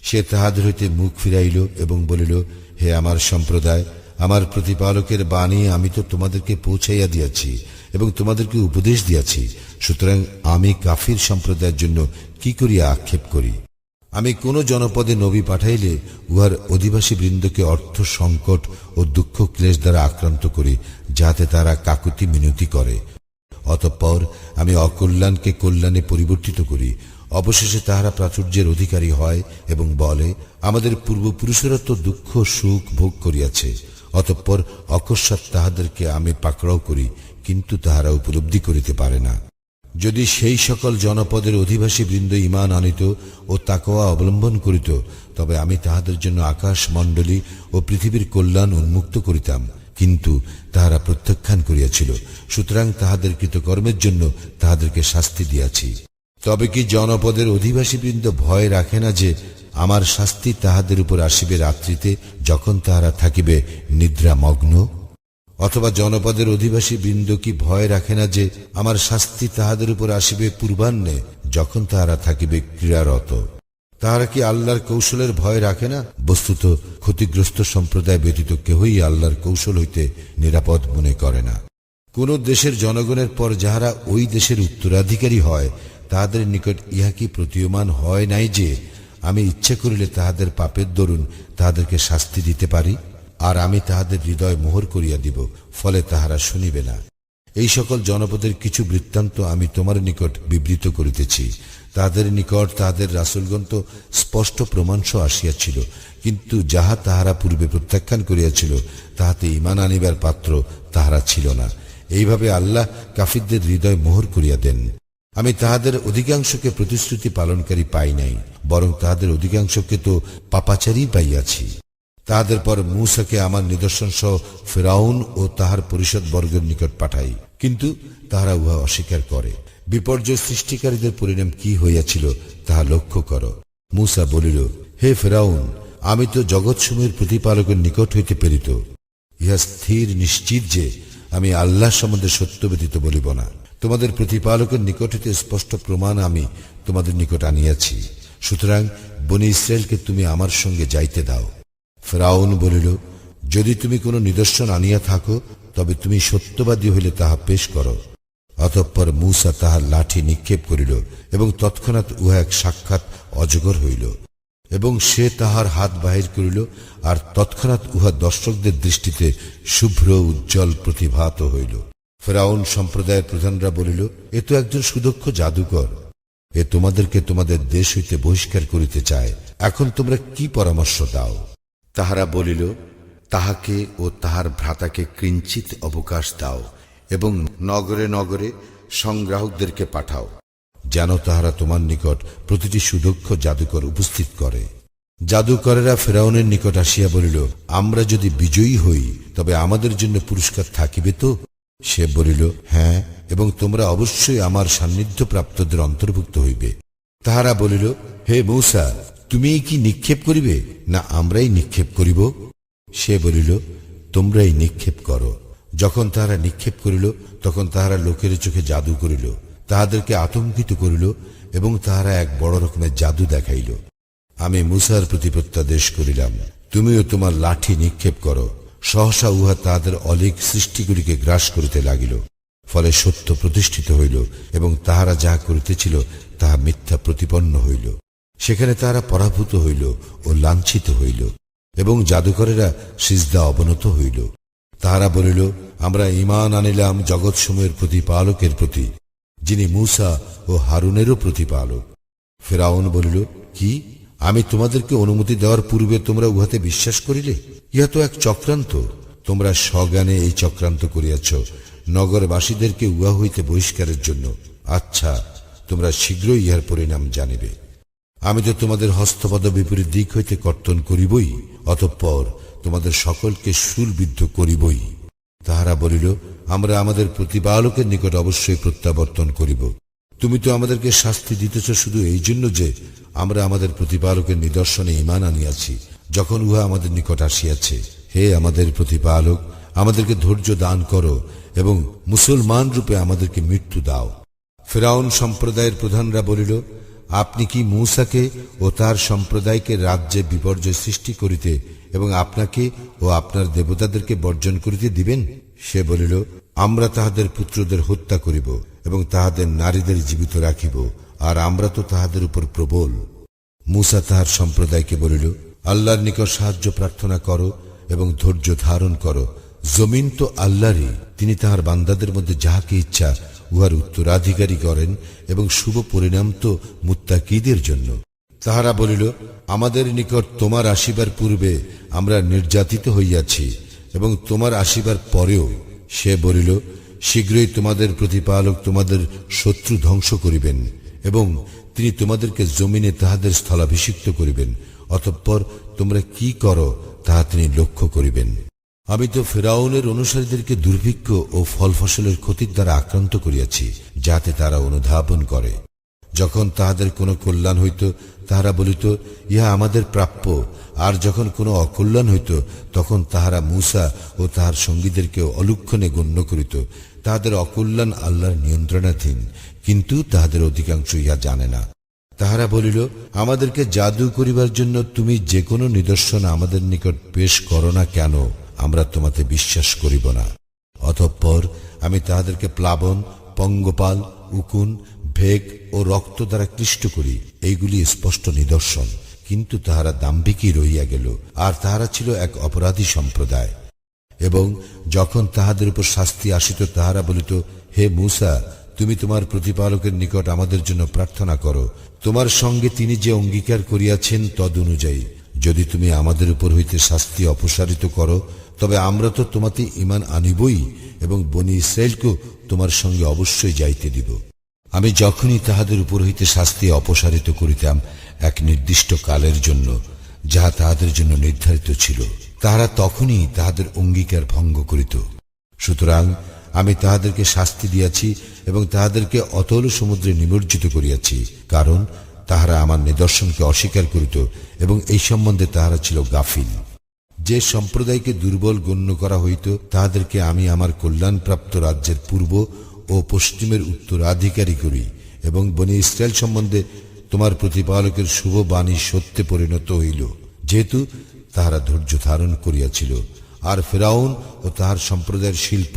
সে তাহাদের হইতে মুখ ফিরাইল এবং বলিল, হে আমার সম্প্রদায়, আমার প্রতিপালকের বাণী আমি তো তোমাদেরকে পৌঁছাইয়া দিয়াছি এবং তোমাদেরকে উপদেশ দিয়াছি। সুতরাং আমি কাফির সম্প্রদায়ের জন্য কি করিয়া আক্ষেপ করি? আমি কোন জনপদে নবী পাঠাইলে উহার অধিবাসী বৃন্দকে অর্থ সংকট ও দুঃখ ক্লেশ দ্বারা আক্রান্ত করি, যাতে তারা কাকুতি মিনতি করে। অতঃপর আমি অকল্যাণকে কল্যাণে পরিবর্তিত করি। অবশেষে তাহারা প্রাচুর্যের অধিকারী হয় এবং বলে, আমাদের পূর্বপুরুষেরা তো দুঃখ সুখ ভোগ করিয়াছে। অতঃপর অকস্মাৎ তাহাদেরকে আমি পাকড়াও করি, কিন্তু তাহারা উপলব্ধি করিতে পারে না। যদি সেই সকল জনপদের অধিবাসী বৃন্দ ঈমান আনিত ও তাকওয়া অবলম্বন করিত, তবে আমি তাহাদের জন্য আকাশ মণ্ডলী ও পৃথিবীর কল্যাণ উন্মুক্ত করিতাম, কিন্তু তাহারা প্রত্যাখ্যান করিয়াছিল। সুতরাং তাহাদের কৃতকর্মের জন্য তাহাদেরকে শাস্তি দিয়াছি। তবে কি জনপদের অধিবাসী বৃন্দ ভয় রাখে না যে আমার শাস্তি তাহাদের উপর আসিবে রাত্রিতে, যখন তাহারা থাকিবে নিদ্রামগ্ন? অথবা জনপদের অধিবাসী বৃন্দ কি ভয় রাখে না যে আমার শাস্তি তাহাদের উপর আসিবে পূর্বাহ্নে, যখন তাহারা থাকিবে ক্রীড়ারত? তাহারা কি আল্লাহর কৌশলের ভয় রাখে না? বস্তুত ক্ষতিগ্রস্ত সম্প্রদায় ব্যতীত কেহই আল্লাহর কৌশল হইতে নিরাপদ মনে করে না। কোন দেশের জনগণের পর যাহারা ওই দেশের উত্তরাধিকারী হয়, তাহাদের নিকট ইহা কি প্রতীয়মান হয় নাই যে আমি ইচ্ছা করিলে তাহাদের পাপের দরুন তাহাদেরকে শাস্তি দিতে পারি, আর আমি তাহাদের হৃদয় মোহর করিয়া দিব, ফলে তাহারা শুনিবে না। এই সকল জনপদের কিছু বৃত্তান্ত আমি তোমার নিকট বিবৃত করিতেছি। তাহাদের নিকট তাহাদের রাসূলগণ তো স্পষ্ট প্রমাণসহ আসিয়াছিল, কিন্তু যাহা তাহারা পূর্বে প্রত্যাখ্যান করিয়াছিল তাহাতে ঈমান আনিবার পাত্র তাহারা ছিল না। এইভাবে আল্লাহ কাফিরদের হৃদয় মোহর করিয়া দেন। আমি তাহাদের অধিকাংশকে প্রতিশ্রুতি পালনকারী পাই নাই, বরং তাহাদের অধিকাংশকে তো পাপাচারী পাইয়াছি। তাহাদের পর মূসাকে আমার নিদর্শন সহ ফিরআউন ও তাহার পরিষদ বর্গের নিকট পাঠাই, কিন্তু তাহারা উহা অস্বীকার করে। বিপর্যয় সৃষ্টিকারীদের পরিণাম কি হইয়াছিল তাহা লক্ষ্য কর। মূসা বলিল, হে ফিরআউন, আমি তো জগৎসমূহের প্রতিপালকের নিকট হইতে প্রেরিত। ইহা স্থির নিশ্চিত যে আমি আল্লাহ সম্বন্ধে সত্য ব্যতীত বলিব না। তোমাদের প্রতিপালকের নিকট হইতে স্পষ্ট প্রমাণ আমি তোমাদের নিকট আনিয়াছি। সুতরাং বনী ইসরায়েলকে তুমি আমার সঙ্গে যাইতে দাও। ফিরআউন বলিল, যদি তুমি কোনো নিদর্শন আনিয়া থাকো, তবে তুমি সত্যবাদী হইলে তাহা পেশ করো। অতঃপর মূসা তাহার লাঠি নিক্ষেপ করিল, এবং তৎক্ষণাৎ উহা এক সাক্ষাৎ অজগর হইল, এবং সে তাহার হাত বাহির করিল, আর তৎক্ষণাৎ উহা দর্শকদের দৃষ্টিতে শুভ্র উজ্জ্বল প্রতিভাত হইল। ফিরআউন সম্প্রদায়ের প্রধানরা বলিল, এ তো একজন সুদক্ষ জাদুকর। এ তোমাদেরকে তোমাদের দেশ হইতে বহিষ্কার করিতে চায়। এখন তোমরা কি পরামর্শ দাও? তাহারা বলিল, তাহাকে ও তাহার ভ্রাতাকে কিঞ্চিত অবকাশ দাও, এবং নগরে নগরে সংগ্রাহকদেরকে পাঠাও, যেন তাহারা তোমার নিকট প্রতিটি সুদক্ষ জাদুকর উপস্থিত করে। জাদুকরেরা ফিরআউনের নিকট আসিয়া বলিল, আমরা যদি বিজয়ী হই তবে আমাদের জন্য পুরস্কার থাকিবে তো? সে বলিল, হ্যাঁ, এবং তোমরা অবশ্যই আমার সান্নিধ্য প্রাপ্তদের অন্তর্ভুক্ত হইবে। তাহারা বলিল, হে মূসা, তুমি কি নিক্ষেপ করিবে, না আমরাই নিক্ষেপ করিব? সে বলিল, তোমরাই নিক্ষেপ করো। যখন তাহারা নিক্ষেপ করিল, তখন তাহারা লোকের চোখে জাদু করিল, তাহাদেরকে আতঙ্কিত করিল, এবং তাহারা এক বড় রকমের জাদু দেখাইল। আমি মূসার প্রতি প্রত্যাদেশ করিলাম, তুমিও তোমার লাঠি নিক্ষেপ করো। সহসা উহা তাহাদের অলীক সৃষ্টিগুলিকে গ্রাস করিতে লাগিল। ফলে সত্য প্রতিষ্ঠিত হইল, এবং তাহারা যাহা করিতেছিল তাহা মিথ্যা প্রতিপন্ন হইল। সেখানে তাহারা পরাভূত হইল ও লাঞ্ছিত হইল, এবং জাদুকরেরা সিজদা অবনত হইল। তাহারা বলিল, আমরা ঈমান আনিলাম জগৎসমূহের প্রতিপালকের প্রতি, যিনি মূসা ও হারুনেরও প্রতিপালক। ফিরআউন বলিল, কি, আমি তোমাদেরকে অনুমতি দেওয়ার পূর্বে তোমরা উহাতে বিশ্বাস করিলে? ইহা তো এক চক্রান্ত। তোমরা সজ্ঞানে এই চক্রান্ত করিয়াছ, নগরবাসীদেরকে উহা হইতে বহিষ্কারের জন্য। আচ্ছা, তোমরা শীঘ্রই ইহার পরিণাম জানিবে। আমি তো তোমাদের হস্তপদ বিপরীত দিক হইতে কর্তন করিবই, অতঃপর তোমাদের সকলকে শূলবিদ্ধ করিবই। তাহারা বলিল, আমরা আমাদের প্রতিপালকের নিকট অবশ্যই প্রত্যাবর্তন করিব। তুমি তো আমাদেরকে শাস্তি দিতেছ শুধু এই জন্য যে আমরা আমাদের প্রতিপালকের নিদর্শনে ঈমান আনিয়াছি, যখন উহা আমাদের নিকট আসিয়াছে। হে আমাদের প্রতিপালক, আমাদেরকে ধৈর্য দান করো এবং মুসলমান রূপে আমাদেরকে মৃত্যু দাও। ফিরআউন সম্প্রদায়ের প্রধানরা বলিল, আপনি কি মূসাকে ও তার সম্প্রদায়কে রাজ্যে বিপর্যয় সৃষ্টি করিতে এবং আপনাকে ও আপনার দেবতাদেরকে বর্জন করিতে দিবেন? সে বলিল, আমরা তাহাদের পুত্রদের হত্যা করিব এবং তাহাদের নারীদের জীবিত রাখিব, আর আমরা তো তাহাদের উপর প্রবল। মূসা তাহার সম্প্রদায়কে বলিল, আল্লাহর নিকট সাহায্য প্রার্থনা করো এবং ধৈর্য ধারণ করো। জমিন তো আল্লাহরই, তিনি তাহার বান্দাদের মধ্যে যাহাকে ইচ্ছা উহার উত্তরাধিকারী করেন এবং শুভ পরিণাম তো মুত্তাকিদের জন্য। তাহারা বলিল, আমাদের নিকট তোমার আসিবার পূর্বে আমরা নির্যাতিত হইয়াছি এবং তোমার আসিবার পরেও। সে বলিল, শীঘ্রই তোমাদের প্রতিপালক তোমাদের শত্রু ধ্বংস করিবেন এবং তিনি তোমাদেরকে জমিনে তাহাদের স্থলাভিষিক্ত করিবেন। অতঃপর তোমরা কি করো তাহা তিনি লক্ষ্য করিবেন। আমি তো ফিরআউনের অনুসারীদেরকে দুর্ভিক্ষ ও ফল ফসলের ক্ষতির দ্বারা আক্রান্ত করিয়াছি, যাতে তারা অনুধাবন করে। যখন তাহাদের কোনো কল্যাণ হইত, তাহারা বলিত, ইহা আমাদের প্রাপ্য, আর যখন কোনো অকল্যাণ হইত, তখন তাহারা মূসা ও তাহার সঙ্গীদেরকে অলুক্ষণে গণ্য করিত। তাহাদের অকল্যাণ আল্লাহর নিয়ন্ত্রণাধীন, কিন্তু তাহাদের অধিকাংশ ইহা জানে না। তাহারা বলিল, আমাদেরকে জাদু করিবার জন্য তুমি যে কোনো নিদর্শন আমাদের নিকট পেশ করো না কেন, আমরা তোমাতে বিশ্বাস করিব না। অতঃপর আমি তাহাদেরকে প্লাবন, পঙ্গপাল, উকুন, ভেগ ও রক্ত দ্বারা ক্লিষ্ট করি। এইগুলি স্পষ্ট নিদর্শন, কিন্তু তাহারা দাম্ভিকই রহিয়া গেল, আর তাহারা ছিল এক অপরাধী সম্প্রদায়। এবং যখন তাহাদের উপর শাস্তি আসিত, তাহারা বলিত, হে মূসা, তুমি তোমার প্রতিপালকের নিকট আমাদের জন্য প্রার্থনা করো। তোমার সঙ্গে তিনি যে অঙ্গীকার করিয়াছেন তদ অনুযায়ী যদি তুমি আমাদের উপর হইতে শাস্তি অপসারিত করো, তবে আমরা তো তোমাতে ঈমান আনিবই এবং বনী ইসরায়েলকেও তোমার সঙ্গে অবশ্যই যাইতে দিব। আমি যখনই তাহাদের উপর হইতে শাস্তি অপসারিত করিতাম এক নির্দিষ্ট কালের জন্য, যাহা তাহাদের জন্য নির্ধারিত ছিল, তাহারা তখনই তাহাদের অঙ্গীকার ভঙ্গ করিত। সুতরাং আমি তাহাদেরকে শাস্তি দিয়াছি এবং তাহাদেরকে অতল সমুদ্রে নিমজ্জিত করিয়াছি, কারণ তাহারা আমার নিদর্শনকে অস্বীকার করিত এবং এই সম্বন্ধে তাহারা ছিল গাফিল। যে সম্প্রদায়কে দুর্বল গণ্য করা হইত, তাহাদেরকে আমি আমার কল্যাণপ্রাপ্ত রাজ্যের পূর্ব ও পশ্চিমের উত্তরাধিকারী করি এবং বনী ইসরায়েল সম্বন্ধে তোমার প্রতিপালকের শুভ বাণী সত্যে পরিণত হইল, যেহেতু তাহারা ধৈর্য ধারণ করিয়াছিল। আর ফিরআউন ও তাহার সম্প্রদায়ের শিল্প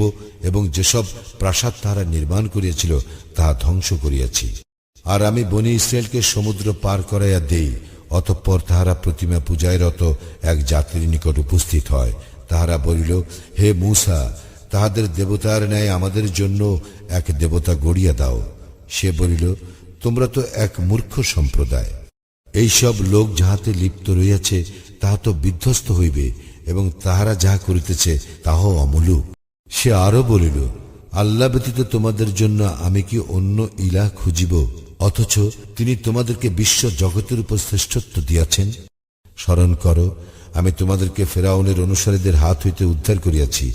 এবং যেসব প্রাসাদ তাহারা নির্মাণ করিয়াছিল তাহা ধ্বংস করিয়াছি। আর আমি বনী ইসরায়েলকে সমুদ্র পার করাইয়া দেই। অতঃপর তাহারা প্রতিমা পূজায় রত এক জাতির নিকট উপস্থিত হয়। তাহারা বলিল, হে মূসা, তাহাদের দেবতার ন্যায় আমাদের জন্য এক দেবতা গড়িয়া দাও। সে বলিল, তোমরা তো এক মূর্খ সম্প্রদায়। এইসব লোক যাহাতে লিপ্ত রইয়াছে তাহা তো বিধ্বস্ত হইবে এবং তাহারা যাহা করিতেছে তাহাও অমূলক। সে আরো বলিল, আল্লাহ ব্যতীত তোমাদের জন্য আমি কি অন্য ইলাহ খুঁজিব, অথচ তিনি তোমাদেরকে বিশ্ব জগতের উপর শ্রেষ্ঠত্ব দিয়াছেন? স্মরণ করো, আমি তোমাদেরকে ফিরআউনের অনুসারীদের হাত হইতে উদ্ধার করিয়াছি,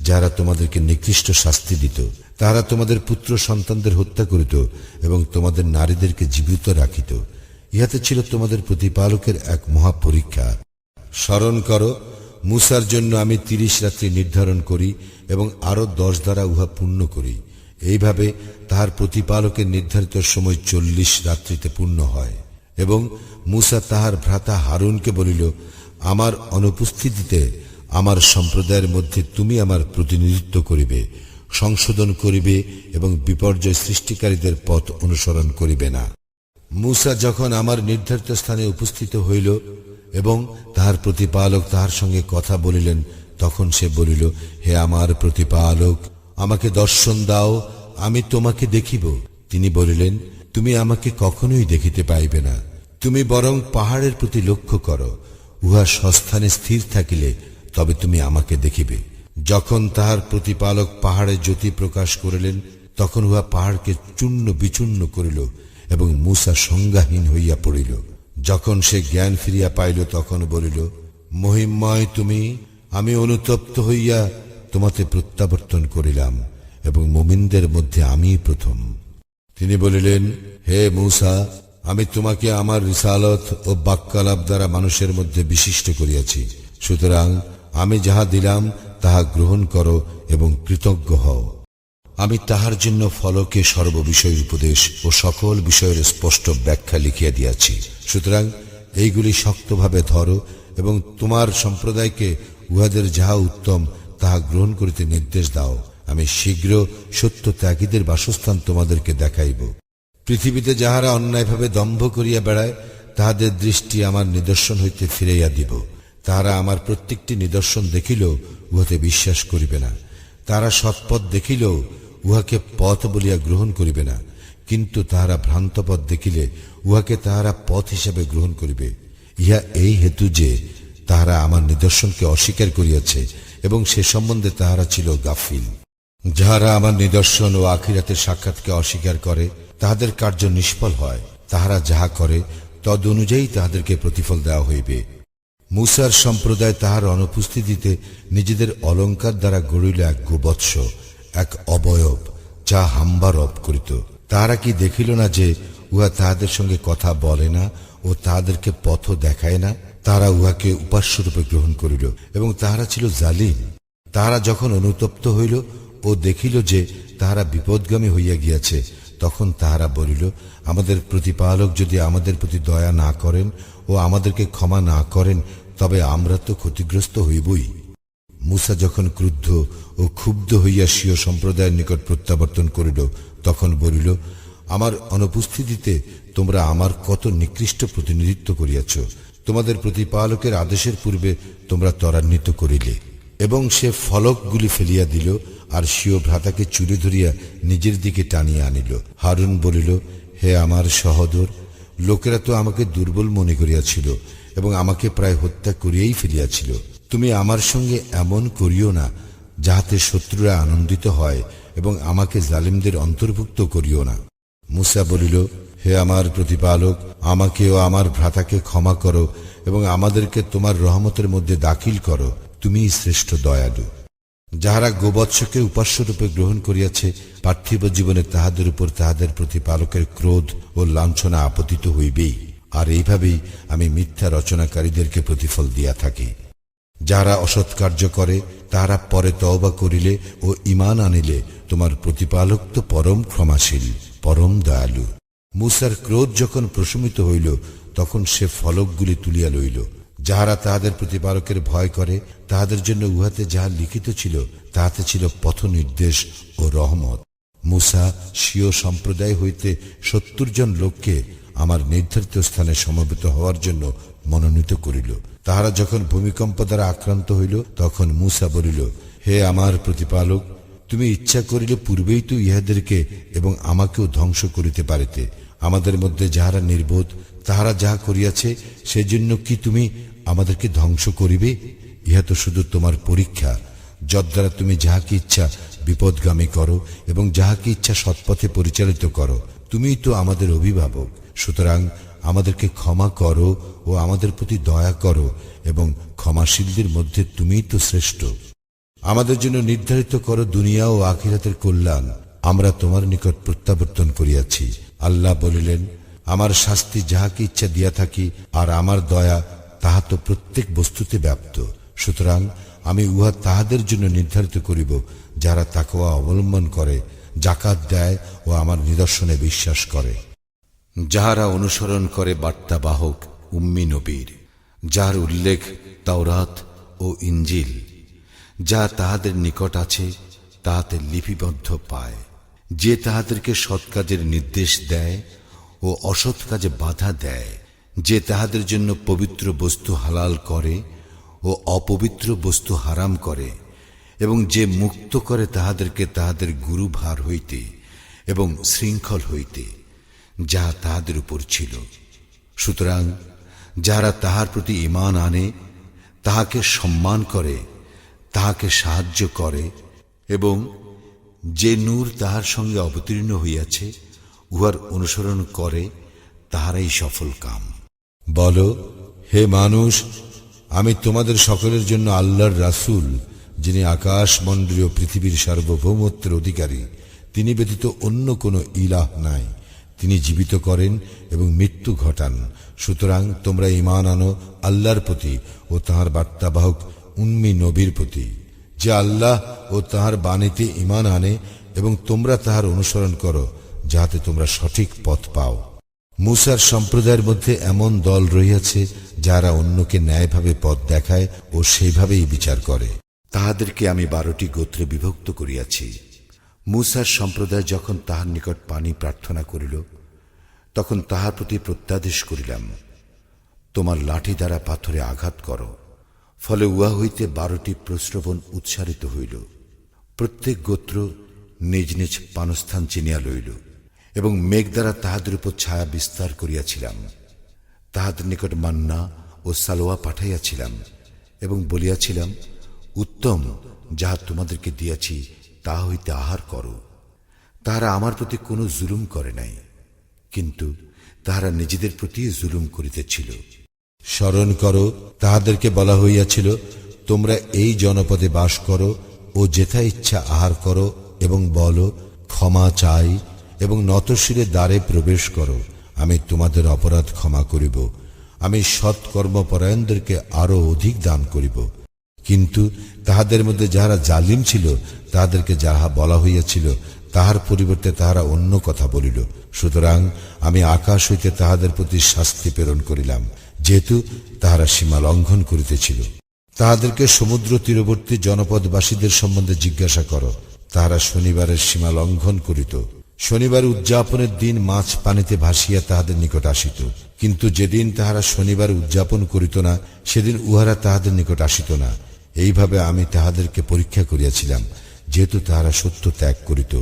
যাহারা তোমাদেরকে নিকৃষ্ট শাস্তি দিত। তাহারা তোমাদের পুত্র সন্তানদের হত্যা করিত এবং তোমাদের নারীদেরকে জীবিত রাখিত। ইহাতে ছিল তোমাদের প্রতিপালকের এক মহাপরীক্ষা। স্মরণ করো, মূসার জন্য আমি 30 রাত্রি নির্ধারণ করি এবং আরো 10 দ্বারা উহা পূর্ণ করি। এইভাবে তাহার প্রতিপালকের নির্ধারিত সময় 40 রাত্রিতে পূর্ণ হয়। এবং মূসা তাহার ভ্রাতা হারুনকে বলিল, আমার অনুপস্থিতিতে আমার সম্প্রদায়ের মধ্যে তুমি আমার প্রতিনিধিত্ব করিবে, সংশোধন করিবে এবং বিপর্যয় সৃষ্টিকারীদের পথ অনুসরণ করিবে না। মূসা যখন আমার নির্ধারিত স্থানে উপস্থিত হইল এবং তাহার প্রতিপালক তাহার সঙ্গে কথা বলিলেন, তখন সে বলিল, হে আমার প্রতিপালক, আমাকে দর্শন দাও, আমি তোমাকে দেখিব। তিনি বলিলেন, তুমি আমাকে কখনোই দেখিতে পাইবে না, তুমি বরং পাহাড়ের প্রতি লক্ষ্য করো, উহা স্বস্থানে স্থির থাকিলে তবে তুমি আমাকে দেখিবে। যখন তাহার প্রতিপালক পাহাড়ে জ্যোতি প্রকাশ করিলেন, তখন উহা পাহাড়কে চূর্ণ বিচূর্ণ করিল এবং মূসা সংজ্ঞাহীন হইয়া পড়িল। যখন সে জ্ঞান ফিরিয়া পাইল, তখন বলিল, মহিমময় তুমি, আমি অনুতপ্ত হইয়া তোমাতে প্রত্যাবর্তন করিলাম এবং মুমিনদের মধ্যে আমিই প্রথম। তিনি বলিলেন, হে মূসা, আমি তোমাকে আমার রিসালত ও বাক্যালাপ দ্বারা মানুষের মধ্যে বিশিষ্ট করিয়াছি, সুতরাং আমি যাহা দিলাম তাহা গ্রহণ করো এবং কৃতজ্ঞ হও। আমি তাহার জন্য ফলকে সর্ববিষয় উপদেশ ও সকল বিষয়ের স্পষ্ট ব্যাখ্যা লিখিয়া দিয়াছি, সুতরাং এইগুলি শক্তভাবে ধরো এবং তোমার সম্প্রদায়কে উহাদের যাহা উত্তম তাহা গ্রহণ করিতে নির্দেশ দাও। আমি শীঘ্র সত্য ত্যাগীদের বাসস্থান তোমাদেরকে দেখাইব। পৃথিবীতে যাহারা অন্যায়ভাবে দম্ভ করিয়া বেড়ায়, তাহাদের দৃষ্টি আমার নিদর্শন হইতে ফিরাইয়া দিব। তাহারা আমার প্রত্যেকটি নিদর্শন দেখিলেও উহাতে বিশ্বাস করিবে না, তারা সৎপথ দেখিলেও উহাকে পথ বলিয়া গ্রহণ করিবে না, কিন্তু তাহারা ভ্রান্ত পথ দেখিলে উহাকে তাহারা পথ হিসাবে গ্রহণ করিবে। ইহা এই হেতু যে তাহারা আমার নিদর্শনকে অস্বীকার করিয়াছে এবং সে সম্বন্ধে তাহারা ছিল গাফিল। যাহারা আমার নিদর্শন ও আখিরাতের সাক্ষাৎকে অস্বীকার করে, তাহাদের কার্য নিষ্ফল হয়। তাহারা যাহা করে তদ অনুযায়ী তাহাদেরকে প্রতিফল দেওয়া হইবে। মূসার সম্প্রদায় তাহার অনুপস্থিতিতে নিজেদের অলঙ্কার দ্বারা গড়িল এক গোবৎস, এক অবয়ব, যা হাম্বা রব করিত। তাহারা কি দেখিল না যে উহা তাহাদের সঙ্গে কথা বলে না ও তাহাদেরকে পথ দেখায় না? তাহারা উহাকে উপাস্যরূপে গ্রহণ করিল এবং তাহারা ছিল জালিম। তাহারা যখন অনুতপ্ত হইল ও দেখিল যে তাহারা বিপদগামী হইয়া গিয়াছে, তখন তাহারা বলিল, আমাদের প্রতিপালক যদি আমাদের প্রতি দয়া না করেন ও আমাদেরকে ক্ষমা না করেন, তবে আমরা তো ক্ষতিগ্রস্ত হইবই। মূসা যখন ক্রুদ্ধ ও ক্ষুব্ধ হইয়া স্বীয় সম্প্রদায়ের নিকট প্রত্যাবর্তন করিল, তখন বলিল, আমার অনুপস্থিতিতে তোমরা আমার কত নিকৃষ্ট প্রতিনিধিত্ব করিয়াছ। তোমাদের প্রতিপালকের আদেশের পূর্বে তোমরা ত্বরান্বিত করিলে। এবং সে ফলকগুলি ফেলিয়া দিল আর স্বীয় ভ্রাতাকে চুরি ধরিয়া নিজের দিকে টানিয়া আনিল। হারুন বলিল, হে আমার সহোদর, লোকেরা তো আমাকে দুর্বল মনে করিয়াছিল এবং আমাকে প্রায় হত্যা করিয়াই ফেলিয়াছিল। তুমি আমার সঙ্গে এমন করিও না যাহাতে শত্রুরা আনন্দিত হয়, এবং আমাকে জালিমদের অন্তর্ভুক্ত করিও না। মূসা বলিল, হে আমার প্রতিপালক, আমাকে ও আমার ভ্রাতাকে ক্ষমা করো এবং আমাদেরকে তোমার রহমতের মধ্যে দাখিল করো, তুমিই শ্রেষ্ঠ দয়ালু। যাহারা গোবৎসকে উপাস্যরূপে গ্রহণ করিয়াছে, পার্থিব জীবনে তাহাদের উপর তাহাদের প্রতিপালকের ক্রোধ ও লাঞ্ছনা আপতিত হইবেই। আর এইভাবেই আমি মিথ্যা রচনাকারীদেরকে প্রতিফল দিয়া থাকি। যাহারা অসৎ কার্য করে, তাহারা পরে তওবা করিলে ও ঈমান আনিলে তোমার প্রতিপালক তো পরম ক্ষমাশীল, পরম দয়ালু। মূসার ক্রোধ যখন প্রশমিত হইল, তখন সে ফলকগুলি তুলিয়া লইল। যাহারা তাহাদের প্রতিপালকের ভয় করে, তাহাদের জন্য উহাতে যাহা লিখিত ছিল তাহাতে ছিল পথ নির্দেশ ও রহমত। মূসা স্বীয় সম্প্রদায় হইতে 70 জন লোককে আমার নির্ধারিত স্থানে সমবেত হওয়ার জন্য মনোনীত করিল। তাহারা যখন ভূমিকম্প দ্বারা আক্রান্ত হইল, তখন মূসা বলিল, হে আমার প্রতিপালক, তুমি ইচ্ছা করিলে পূর্বেই তো ইহাদেরকে এবং আমাকেও ধ্বংস করিতে পারিতে। আমাদের মধ্যে যাহারা নির্বোধ, তাহারা যাহা করিয়াছে, সেজন্য কি তুমি আমাদেরকে ধ্বংস করিবে? ইহা তো শুধু তোমার পরীক্ষা, যদ্বারা তুমি যাহাকে ইচ্ছা বিপদগামী করো এবং যাহাকে ইচ্ছা সৎপথে পরিচালিত করো। তুমিই তো আমাদের অভিভাবক, সুতরাং আমাদেরকে ক্ষমা করো ও আমাদের প্রতি দয়া করো, এবং ক্ষমাশীলদের মধ্যে তুমিই তো শ্রেষ্ঠ। আমাদের জন্য নির্ধারিত করো দুনিয়া ও আখিরাতের কল্যাণ, আমরা তোমার নিকট প্রত্যাবর্তন করিয়াছি। আল্লাহ বলিলেন, আমার শাস্তি যাহাকে ইচ্ছা দিয়া থাকি, আর আমার দয়া তাহা তো প্রত্যেক বস্তুতে ব্যাপ্ত। সুতরাং আমি উহা তাহাদের জন্য নির্ধারিত করিব যারা তাকওয়া অবলম্বন করে, জাকাত দেয় ও আমার নিদর্শনে বিশ্বাস করে। যাহারা অনুসরণ করে বার্তাবাহক উম্মি নবীর, যার উল্লেখ তাওরাত ও ইনজিল, যা তাহাদের নিকট আছে, তাহাতে লিপিবদ্ধ পায়। যে তাহাদেরকে সৎ কাজের নির্দেশ দেয় ও অসৎ কাজে বাধা দেয়, যে তাহাদের জন্য পবিত্র বস্তু হালাল করে ও অপবিত্র বস্তু হারাম করে এবং যে মুক্ত করে তাহাদেরকে তাহাদের গুরু ভার হইতে এবং শৃঙ্খল হইতে, যা তাহাদের উপর ছিল। সুতরাং যারা তাহার প্রতি ঈমান আনে, তাহাকে সম্মান করে, তাহাকে সাহায্য করে এবং যে নূর তাহার সঙ্গে অবতীর্ণ হইয়াছে উহার অনুসরণ করে, তাহারাই সফল কাম। বল, হে মানুষ, আমি তোমাদের সকলের জন্য আল্লাহর রাসূল, যিনি আকাশ মণ্ডলীয় পৃথিবীর সার্বভৌমত্বের অধিকারী। তিনি ব্যতীত অন্য কোনো ইলাহ নাই। তিনি জীবিত করেন এবং মৃত্যু ঘটান। সুতরাং তোমরা ঈমান আনো আল্লাহর প্রতি ও তাহার বার্তাবাহক উম্মি নবীর প্রতি, যে আল্লাহ ও তাহার বাণীতে ঈমান আনে, এবং তোমরা তাহার অনুসরণ করো, যাহাতে তোমরা সঠিক পথ পাও। মূসার সম্প্রদায়ের মধ্যে এমন দল রহিয়াছে যারা অন্যকে ন্যায়ভাবে পথ দেখায় ও সেইভাবেই বিচার করে। তাহাদেরকে আমি 12টি গোত্রে বিভক্ত করিয়াছি। মূসার সম্প্রদায় যখন তাহার নিকট পানি প্রার্থনা করিল, তখন তাহার প্রতি প্রত্যাদেশ করিলাম, তোমার লাঠি দ্বারা পাথরে আঘাত করো। ফলে উহা হইতে 12টি প্রস্রবণ উচ্চারিত হইল। প্রত্যেক গোত্র নিজ নিজ পানস্থান চিনিয়া লইল, এবং মেঘ দ্বারা তাহাদের উপর ছায়া বিস্তার করিয়াছিলাম। তাহাদের নিকট মান্না ও সালোয়া পাঠাইয়াছিলাম এবং বলিয়াছিলাম, উত্তম যাহা তোমাদেরকে দিয়াছি তাহা হইতে আহার করো। তাহারা আমার প্রতি কোনো জুলুম করে নাই, কিন্তু তাহারা নিজেদের প্রতি জুলুম করিতেছিল। স্মরণ করো, তাহাদেরকে বলা হইয়াছিল, তোমরা এই জনপদে বাস করো ও যেথা ইচ্ছা আহার করো, এবং বলো, ক্ষমা চাই, এবং নতশিরে দ্বারে প্রবেশ করো, আমি তোমাদের অপরাধ ক্ষমা করিব। আমি সৎকর্মপরায়ণদেরকে আরো অধিক দান করিব। কিন্তু তাহাদের মধ্যে যাহারা জালিম ছিল, তাহাদেরকে যাহা বলা হইয়াছিল তাহার পরিবর্তে তাহারা অন্য কথা বলিল। সুতরাং আমি আকাশ হইতে তাহাদের প্রতি শাস্তি প্রেরণ করিলাম, যেহেতু তাহারা সীমা লঙ্ঘন করিতেছিল। তাহাদেরকে সমুদ্র তীরবর্তী জনপদবাসীদের সম্বন্ধে জিজ্ঞাসা করো। তাহারা শনিবারের সীমা লঙ্ঘন করিত। শনিবার উদযাপনের দিন মাছ পানিতে ভাসিয়া তাহাদের নিকট আসিত, কিন্তু যেদিন তাহারা শনিবার উদযাপন করিত না, সেদিন উহারা তাহাদের নিকট আসিত না। এইভাবে আমি তাহাদেরকে পরীক্ষা করিয়াছিলাম, যেহেতু তাহারা সত্য ত্যাগ করিত।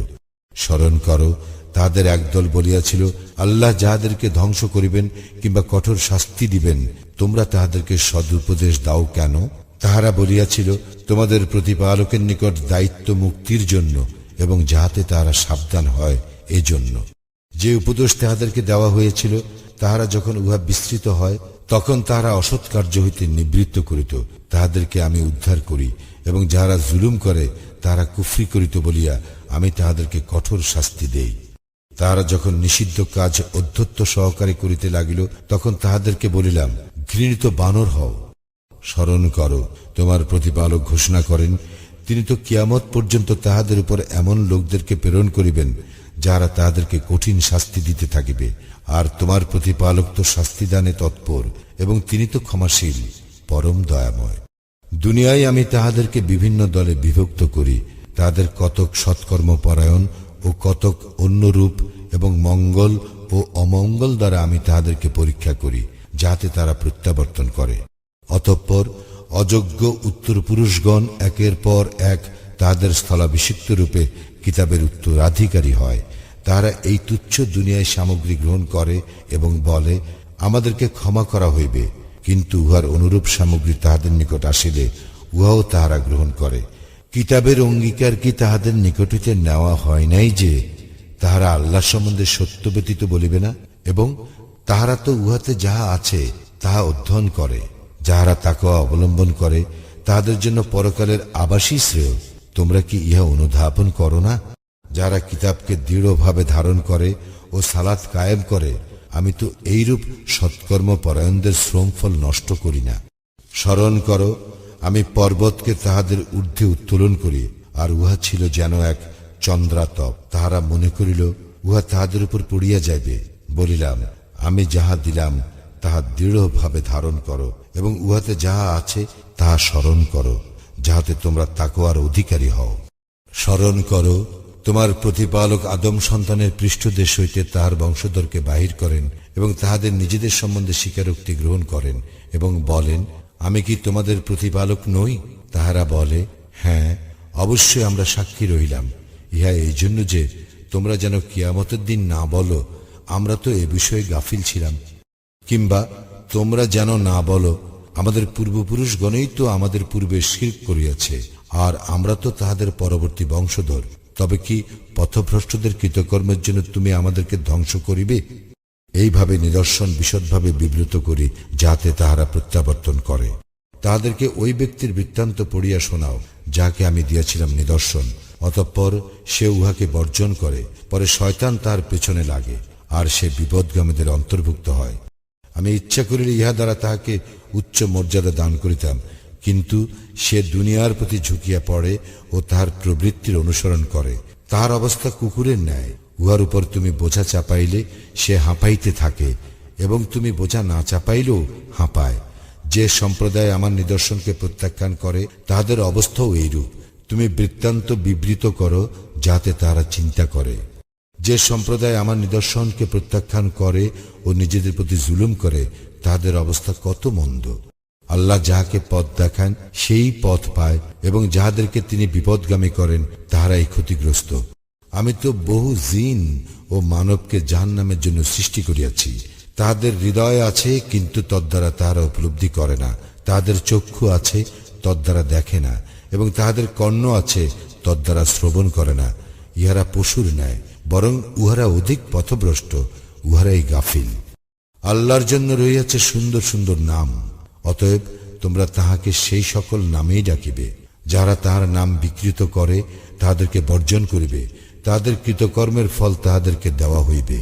স্মরণ করো, তাহাদের একদল বলিয়াছিল, আল্লাহ যাহাদেরকে ধ্বংস করিবেন কিংবা কঠোর শাস্তি দিবেন, তোমরা তাহাদেরকে সদুপদেশ দাও কেন? তাহারা বলিয়াছিল, তোমাদের প্রতিপালকের নিকট দায়িত্ব মুক্তির জন্য, এবং যাহাতে তাহারা সাবধান হয় এজন্য। যে উপদেশ তাহাদেরকে দেওয়া হয়েছিল, তাহারা যখন উহা বিস্তৃত হয়, তখন তাহারা অসৎ কার্য হইতে নিবৃত্ত করিত। তাহাদেরকে আমি উদ্ধার করি, এবং যাহারা জুলুম করে তাহারা কুফরি করিত বলিয়া আমি তাহাদেরকে কঠোর শাস্তি দেই। তাহারা যখন নিষিদ্ধ কাজ অধ্যত্ত সহকারে করিতে লাগিল, তখন তাহাদেরকে বলিলাম, ঘৃণিত বানর হও। স্মরণ করো, তোমার প্রতিপালক ঘোষণা করেন, তিনি তো কিয়ামত পর্যন্ত তাহাদের উপর এমন লোকদেরকে প্রেরণ করিবেন, যাহারা তাহাদেরকে কঠিন শাস্তি দিতে থাকিবে। আর তোমার প্রতিপালক তো শাস্তিদানে তৎপর, এবং তিনি তো ক্ষমাশীল, পরম দয়াময়। দুনিয়ায় আমি তাহাদেরকে বিভিন্ন দলে বিভক্ত করি। তাহাদের কতক সৎকর্মপরায়ণ ও কতক অন্যরূপ, এবং মঙ্গল ও অমঙ্গল দ্বারা আমি তাহাদেরকে পরীক্ষা করি, যাহাতে তারা প্রত্যাবর্তন করে। অতঃপর অযোগ্য উত্তর পুরুষগণ একের পর এক তাহাদের স্থলাভিষিক্ত রূপে কিতাবের উত্তরাধিকারী হয়। তাহারা এই তুচ্ছ দুনিয়ায় সামগ্রী গ্রহণ করে এবং বলে, আমাদেরকে ক্ষমা করা হইবে। কিন্তু উহার অনুরূপ সামগ্রী তাহাদের নিকট আসিলে উহাও তাহারা গ্রহণ করে। কিতাবের অঙ্গীকার কি তাহাদের নিকট হইতে নেওয়া হয় নাই যে তাহারা আল্লাহ সম্বন্ধে সত্য ব্যতীত বলিবে না? এবং তাহারা তো উহাতে যাহা আছে তাহা অধ্যয়ন করে। যাহারা তাকওয়া অবলম্বন করে, তাহাদের জন্য পরকালের আবাসই শ্রেয়। তোমরা কি ইহা অনুধাবন করো না? যারা কিতাবকে দৃঢ়ভাবে ধারণ করে ও সালাত কায়েম করে, আমি তো এইরূপ সৎকর্ম পরায়ণদের শ্রমফল নষ্ট করি না। স্মরণ করো, আমি পর্বতকে তাহাদের ঊর্ধ্বে উত্তোলন করি, আর উহা ছিল যেন এক চন্দ্রাতপ। তাহারা মনে করিল উহা তাহাদের উপর পড়িয়া যাইবে। বলিলাম, আমি যাহা দিলাম তাহা দৃঢ়ভাবে ধারণ করো, এবং উহাতে যাহা আছে তাহা স্মরণ করো, যাহাতে তোমরা তাকওয়ার অধিকারী হও। স্মরণ করো, তোমার প্রতিপালক আদম সন্তানের পৃষ্ঠদেশ হইতে তাহার বংশধরকে বাহির করেন, এবং তাহাদের নিজেদের সম্বন্ধে স্বীকারোক্তি গ্রহণ করেন, এবং বলেন, আমি কি তোমাদের প্রতিপালক নই? তাহারা বলে, হ্যাঁ, অবশ্যই আমরা সাক্ষী রইলাম। ইহা এই জন্য যে তোমরা যেন কিয়ামতের দিন না বলো, আমরা তো এ বিষয়ে গাফিল ছিলাম, কিংবা তোমরা যেন না বলো, আমাদের পূর্বপুরুষগণই তো আমাদের পূর্বে শিরক করিয়াছে, আর আমরা তো তাহাদের পরবর্তী বংশধর। তবে কি পথভ্রষ্টদের কৃতকর্মের জন্য তুমি আমাদেরকে ধ্বংস করিবে? এইভাবে নিদর্শন বিশদভাবে বিবৃত করি, যাতে তাহারা প্রত্যাবর্তন করে। তাহাদেরকে ওই ব্যক্তির বৃত্তান্ত পড়িয়া শোনাও, যাকে আমি দিয়াছিলাম নিদর্শন, অতঃপর সে উহাকে বর্জন করে। পরে শয়তান তার পেছনে লাগে, আর সে বিপদগামীদের অন্তর্ভুক্ত হয়। আমি ইচ্ছা করিলে ইহা দ্বারা তাহাকে উচ্চ মর্যাদা দান করিতাম, কিন্তু সে দুনিয়ার প্রতি ঝুঁকিয়া পড়ে ও তাহার প্রবৃত্তির অনুসরণ করে। তাহার অবস্থা কুকুরের ন্যায়। উহার উপর তুমি বোঝা চাপাইলে সে হাঁপাইতে থাকে, এবং তুমি বোঝা না চাপাইলেও হাঁপায়। যে সম্প্রদায় আমার নিদর্শনকে প্রত্যাখ্যান করে, তাহাদের অবস্থাও এইরূপ। তুমি বৃত্তান্ত বিবৃত করো, যাতে তারা চিন্তা করে। যে সম্প্রদায় আমার নিদর্শনকে প্রত্যাখ্যান করে ও নিজেদের প্রতি জুলুম করে, তাদের অবস্থা কত মন্দ। আল্লাহ যাহাকে পথ দেখান সেই পথ পায়, এবং যাহাদেরকে তিনি বিপদগামী করেন তাহারাই ক্ষতিগ্রস্ত। আমি তো বহু জিন ও মানবকে জাহান্নামের জন্য সৃষ্টি করিয়াছি। তাহাদের হৃদয় আছে, কিন্তু তদ্বারা তাহারা উপলব্ধি করে না। তাহাদের চক্ষু আছে, তদ্বারা দেখে না, এবং তাহাদের কর্ণ আছে, তদ্বারা শ্রবণ করে না। ইহারা পশুর ন্যায়, বরং উহারা অধিক পথভ্রষ্ট, উহারাই গাফিল। আল্লাহর জন্য রহিয়াছে সুন্দর সুন্দর নাম, অতএব তোমরা তাহাকে সেই সকল নামেই ডাকিবে। যারা তাহার নাম বিকৃত করে, তাহাদেরকে বর্জন করিবে। তাহাদের কৃতকর্মের ফল তাহাদেরকে দেওয়া হইবে।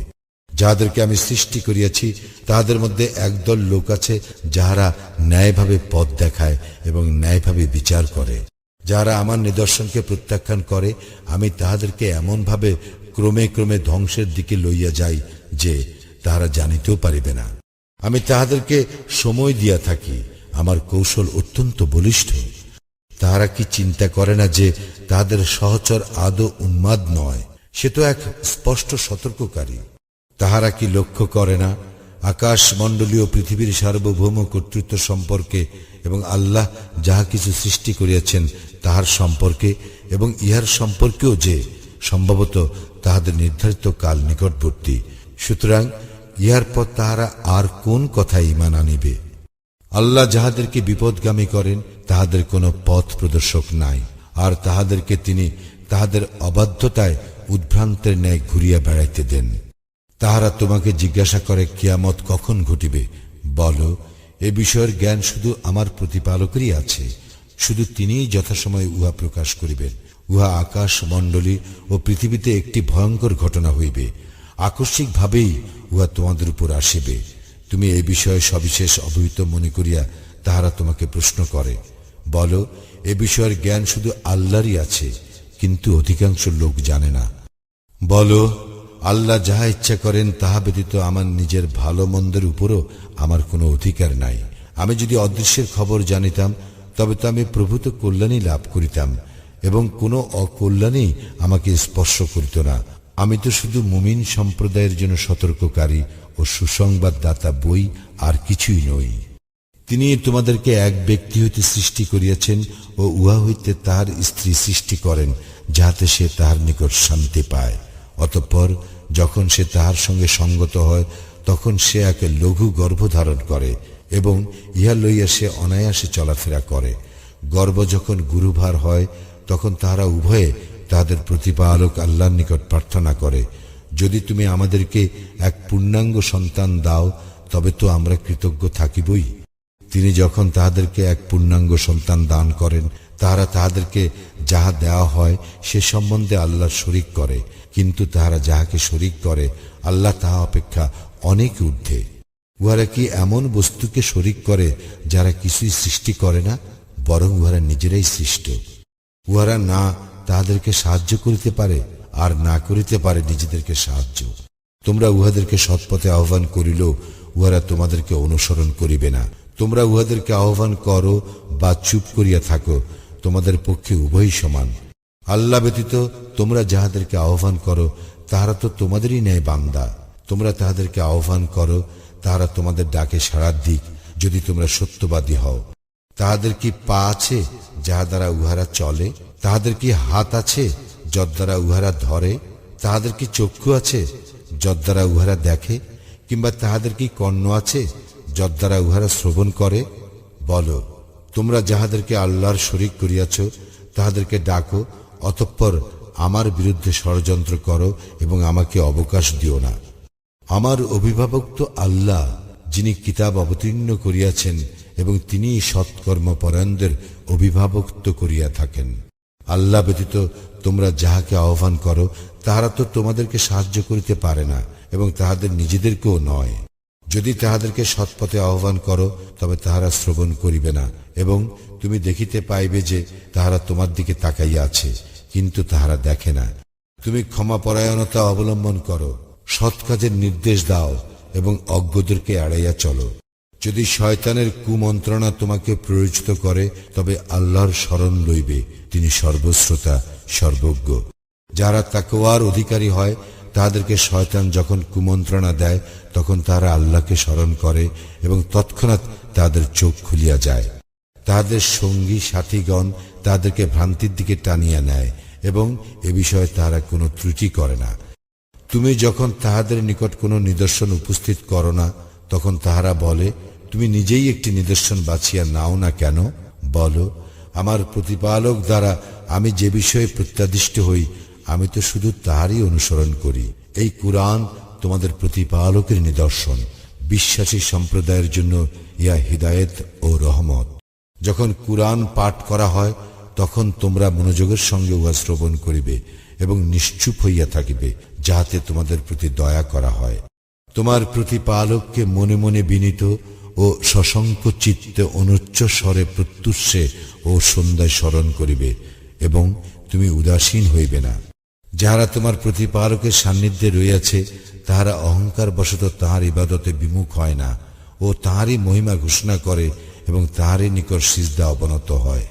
যাহাদেরকে আমি সৃষ্টি করিয়াছি, তাহাদের মধ্যে একদল লোক আছে, যাহারা ন্যায়ভাবে পথ দেখায় এবং ন্যায়ভাবে বিচার করে। যাহারা আমার নিদর্শনকে প্রত্যাখ্যান করে, আমি তাহাদেরকে এমনভাবে ক্রমে ক্রমে ধ্বংসের দিকে লইয়া যাই যে তাহারা জানিতেও পারিবে না। আমি তাহাদেরকে সময় দিয়া থাকি, আমার কৌশল অত্যন্ত বলিষ্ঠ। তাহারা কি চিন্তা করে না যে তাহাদের সহচর আদৌ উন্মাদ নয়? সে তো এক স্পষ্ট সতর্ককারী। তাহারা কি লক্ষ্য করে না আকাশ মণ্ডলীয় পৃথিবীর সার্বভৌম কর্তৃত্ব সম্পর্কে, এবং আল্লাহ যাহা কিছু সৃষ্টি করিয়াছেন তাহার সম্পর্কে, এবং ইহার সম্পর্কেও যে সম্ভবত তাহাদের নির্ধারিত কাল নিকটবর্তী। সুতরাং ইহার পর তাহারা আর কোন কথা ঈমান আনিবে? আল্লাহ যাহাদেরকে বিপদগামী করেন, তাহাদের কোনো পথ প্রদর্শক নাই, আর তাহাদেরকে তিনি তাহাদের অবাধ্যতায় উদ্ভ্রান্তের ন্যায় ঘুরিয়া বেড়াইতে দেন। তাহারা তোমাকে জিজ্ঞাসা করে, কিয়ামত কখন ঘটিবে? বলো, এ বিষয়ের জ্ঞান শুধু আমার প্রতিপালকেরই আছে। শুধু তিনিই যথাসময়ে উহা প্রকাশ করিবেন। উহা আকাশ মণ্ডলী ও পৃথিবীতে একটি ভয়ঙ্কর ঘটনা হইবে। আকস্মিকভাবেই উহা তোমাদের উপর আসিবে। তুমি এই বিষয়ে সবিশেষ অবহিত মনে করিয়া তাহারা তোমাকে প্রশ্ন করে। বলো, এ বিষয়ের জ্ঞান শুধু আল্লাহরই আছে, কিন্তু অধিকাংশ লোক জানে না। বলো, আল্লাহ যাহা ইচ্ছা করেন তাহা ব্যতীত আমার নিজের ভালো মন্দের উপরও আমার কোনো অধিকার নাই। আমি যদি অদৃশ্যের খবর জানিতাম, তবে তো আমি প্রভূত কল্যাণই লাভ করিতাম, এবং কোনো অকল্যাণই আমাকে স্পর্শ করিত না। আমি তো শুধু মুমিন সম্প্রদায়ের জন্য সতর্ককারী ও সুসংবাদদাতা বই, আর কিছুই নই। তিনি তোমাদেরকে এক ব্যক্তি হইতে সৃষ্টি করিয়াছেন ও উহা হইতে তাহার স্ত্রী সৃষ্টি করেন, যাহাতে সে তাহার নিকট শান্তি পায়। অতঃপর যখন সে তাহার সঙ্গে সঙ্গত হয়, তখন সে এক লঘু গর্ভধারণ করে, এবং ইহা লইয়া সে অনায়াসে চলাফেরা করে। গর্ভ যখন গুরুভার হয়, তখন তাহারা উভয়ে তাহাদের প্রতিপালক আল্লাহর নিকট প্রার্থনা করে, যদি তুমি আমাদেরকে এক পূর্ণাঙ্গ সন্তান দাও, তবে তো আমরা কৃতজ্ঞ থাকিবই। তিনি যখন তাহাদেরকে এক পূর্ণাঙ্গ সন্তান দান করেন, তাহারা তাহাদেরকে যাহা দেওয়া হয় সে সম্বন্ধে আল্লাহর শরীক করে, কিন্তু তাহারা যাহাকে শরীক করে আল্লাহ তাহা অপেক্ষা অনেক ঊর্ধ্বে। উহারা কি এমন বস্তুকে শরীক করে যারা কিছুই সৃষ্টি করে না, বরং উহারা নিজেরাই সৃষ্ট। উহারা না তাহাদেরকে সাহায্য করিতে পারে, আর না করিতে পারে নিজেদেরকে সাহায্য। তোমরা উহাদেরকে সৎপথে আহ্বান করিলেও উহারা তোমাদেরকে অনুসরণ করিবে না। তোমরা উহাদেরকে আহ্বান করো বা চুপ করিয়া থাকো, তোমাদের পক্ষে উভয়ই সমান। আল্লাহ ব্যতীত তোমরা যাহাদেরকে আহ্বান করো, তাহারা তো তোমাদেরই ন্যায় বান্দা। তোমরা তাহাদেরকে আহ্বান করো, তাহারা তোমাদের ডাকে সাড়া দিক, যদি তোমরা সত্যবাদী হও। তাহাদের কি পা আছে যাহা দ্বারা উহারা চলে? তাহাদের কি হাত আছে যদ্বারা উহারা ধরে? তাহাদের কি চক্ষু আছে যদ্বারা উহারা দেখে? কিংবা তাহাদের কি কর্ণ আছে যদ্বারা উহারা শ্রবণ করে? বলো, তোমরা যাহাদেরকে আল্লাহর শরীক করিয়াছ তাহাদেরকে ডাকো, অতঃপর আমার বিরুদ্ধে ষড়যন্ত্র করো এবং আমাকে অবকাশ দিও না। আমার অভিভাবক তো আল্লাহ, যিনি কিতাব অবতীর্ণ করিয়াছেন এবং তিনি সৎকর্মপরায়ণদের অভিভাবকত্ব করিয়া থাকেন। আল্লাহ ব্যতীত তোমরা যাহাকে আহ্বান করো তাহারা তো তোমাদেরকে সাহায্য করিতে পারে না এবং তাহাদের নিজেদেরকেও নয়। যদি তাহাদেরকে সৎপথে আহ্বান করো তবে তাহারা শ্রবণ করিবে না, এবং তুমি দেখিতে পাইবে যে তাহারা তোমার দিকে তাকাইয়া আছে, কিন্তু তাহারা দেখে না। তুমি ক্ষমাপরায়ণতা অবলম্বন করো, সৎ কাজের নির্দেশ দাও এবং অজ্ঞদেরকে এড়াইয়া চলো। যদি শয়তানের কুমন্ত্রণা তোমাকে প্ররোচিত করে তবে আল্লাহর শরণ লইবে, তিনি সর্বশ্রোতা সর্বজ্ঞ। যারা তাকওয়ার অধিকারী হয় তাহাদেরকে শয়তান যখন কুমন্ত্রণা দেয় তখন তারা আল্লাহকে স্মরণ করে এবং তৎক্ষণাৎ তাদের চোখ খুলিয়া যায়। তাহাদের সঙ্গী সাথীগণ তাদেরকে ভ্রান্তির দিকে টানিয়া নেয় এবং এ বিষয়ে তারা কোনো ত্রুটি করে না। তুমি যখন তাহাদের নিকট কোনো নিদর্শন উপস্থিত করো না তখন তাহারা বলে, তুমি নিজেই একটি নিদর্শন বাছিয়া নাও না কেন? বলো, আমার প্রতিপালক দ্বারা আমি যে বিষয়ে প্রত্যাদিষ্ট হই আমি তো শুধু তাহারই অনুসরণ করি। এই কুরআন তোমাদের প্রতিপালকের নিদর্শন। বিশ্বাসী সম্প্রদায়ের জন্য ইহা হিদায়েত ও রহমত। যখন কুরআন পাঠ করা হয় তখন তোমরা মনোযোগের সঙ্গে উহা শ্রবণ করিবে এবং নিশ্চুপ হইয়া থাকিবে, যাহাতে তোমাদের প্রতি দয়া করা হয়। তোমার প্রতিপালককে মনে মনে বিনীত ও সশঙ্ক চিত্তে অনুচ্চ স্বরে প্রত্যুষে ও সন্ধ্যায় স্মরণ করিবে এবং তুমি উদাসীন হইবে না। যাহারা তোমার প্রতিপালকের সান্নিধ্যে রইয়াছে তাহারা অহংকার বশত তাহার ইবাদতে বিমুখ হয় না ও তাহারই মহিমা ঘোষণা করে এবং তাহারই নিকট সিজদা অবনত হয়।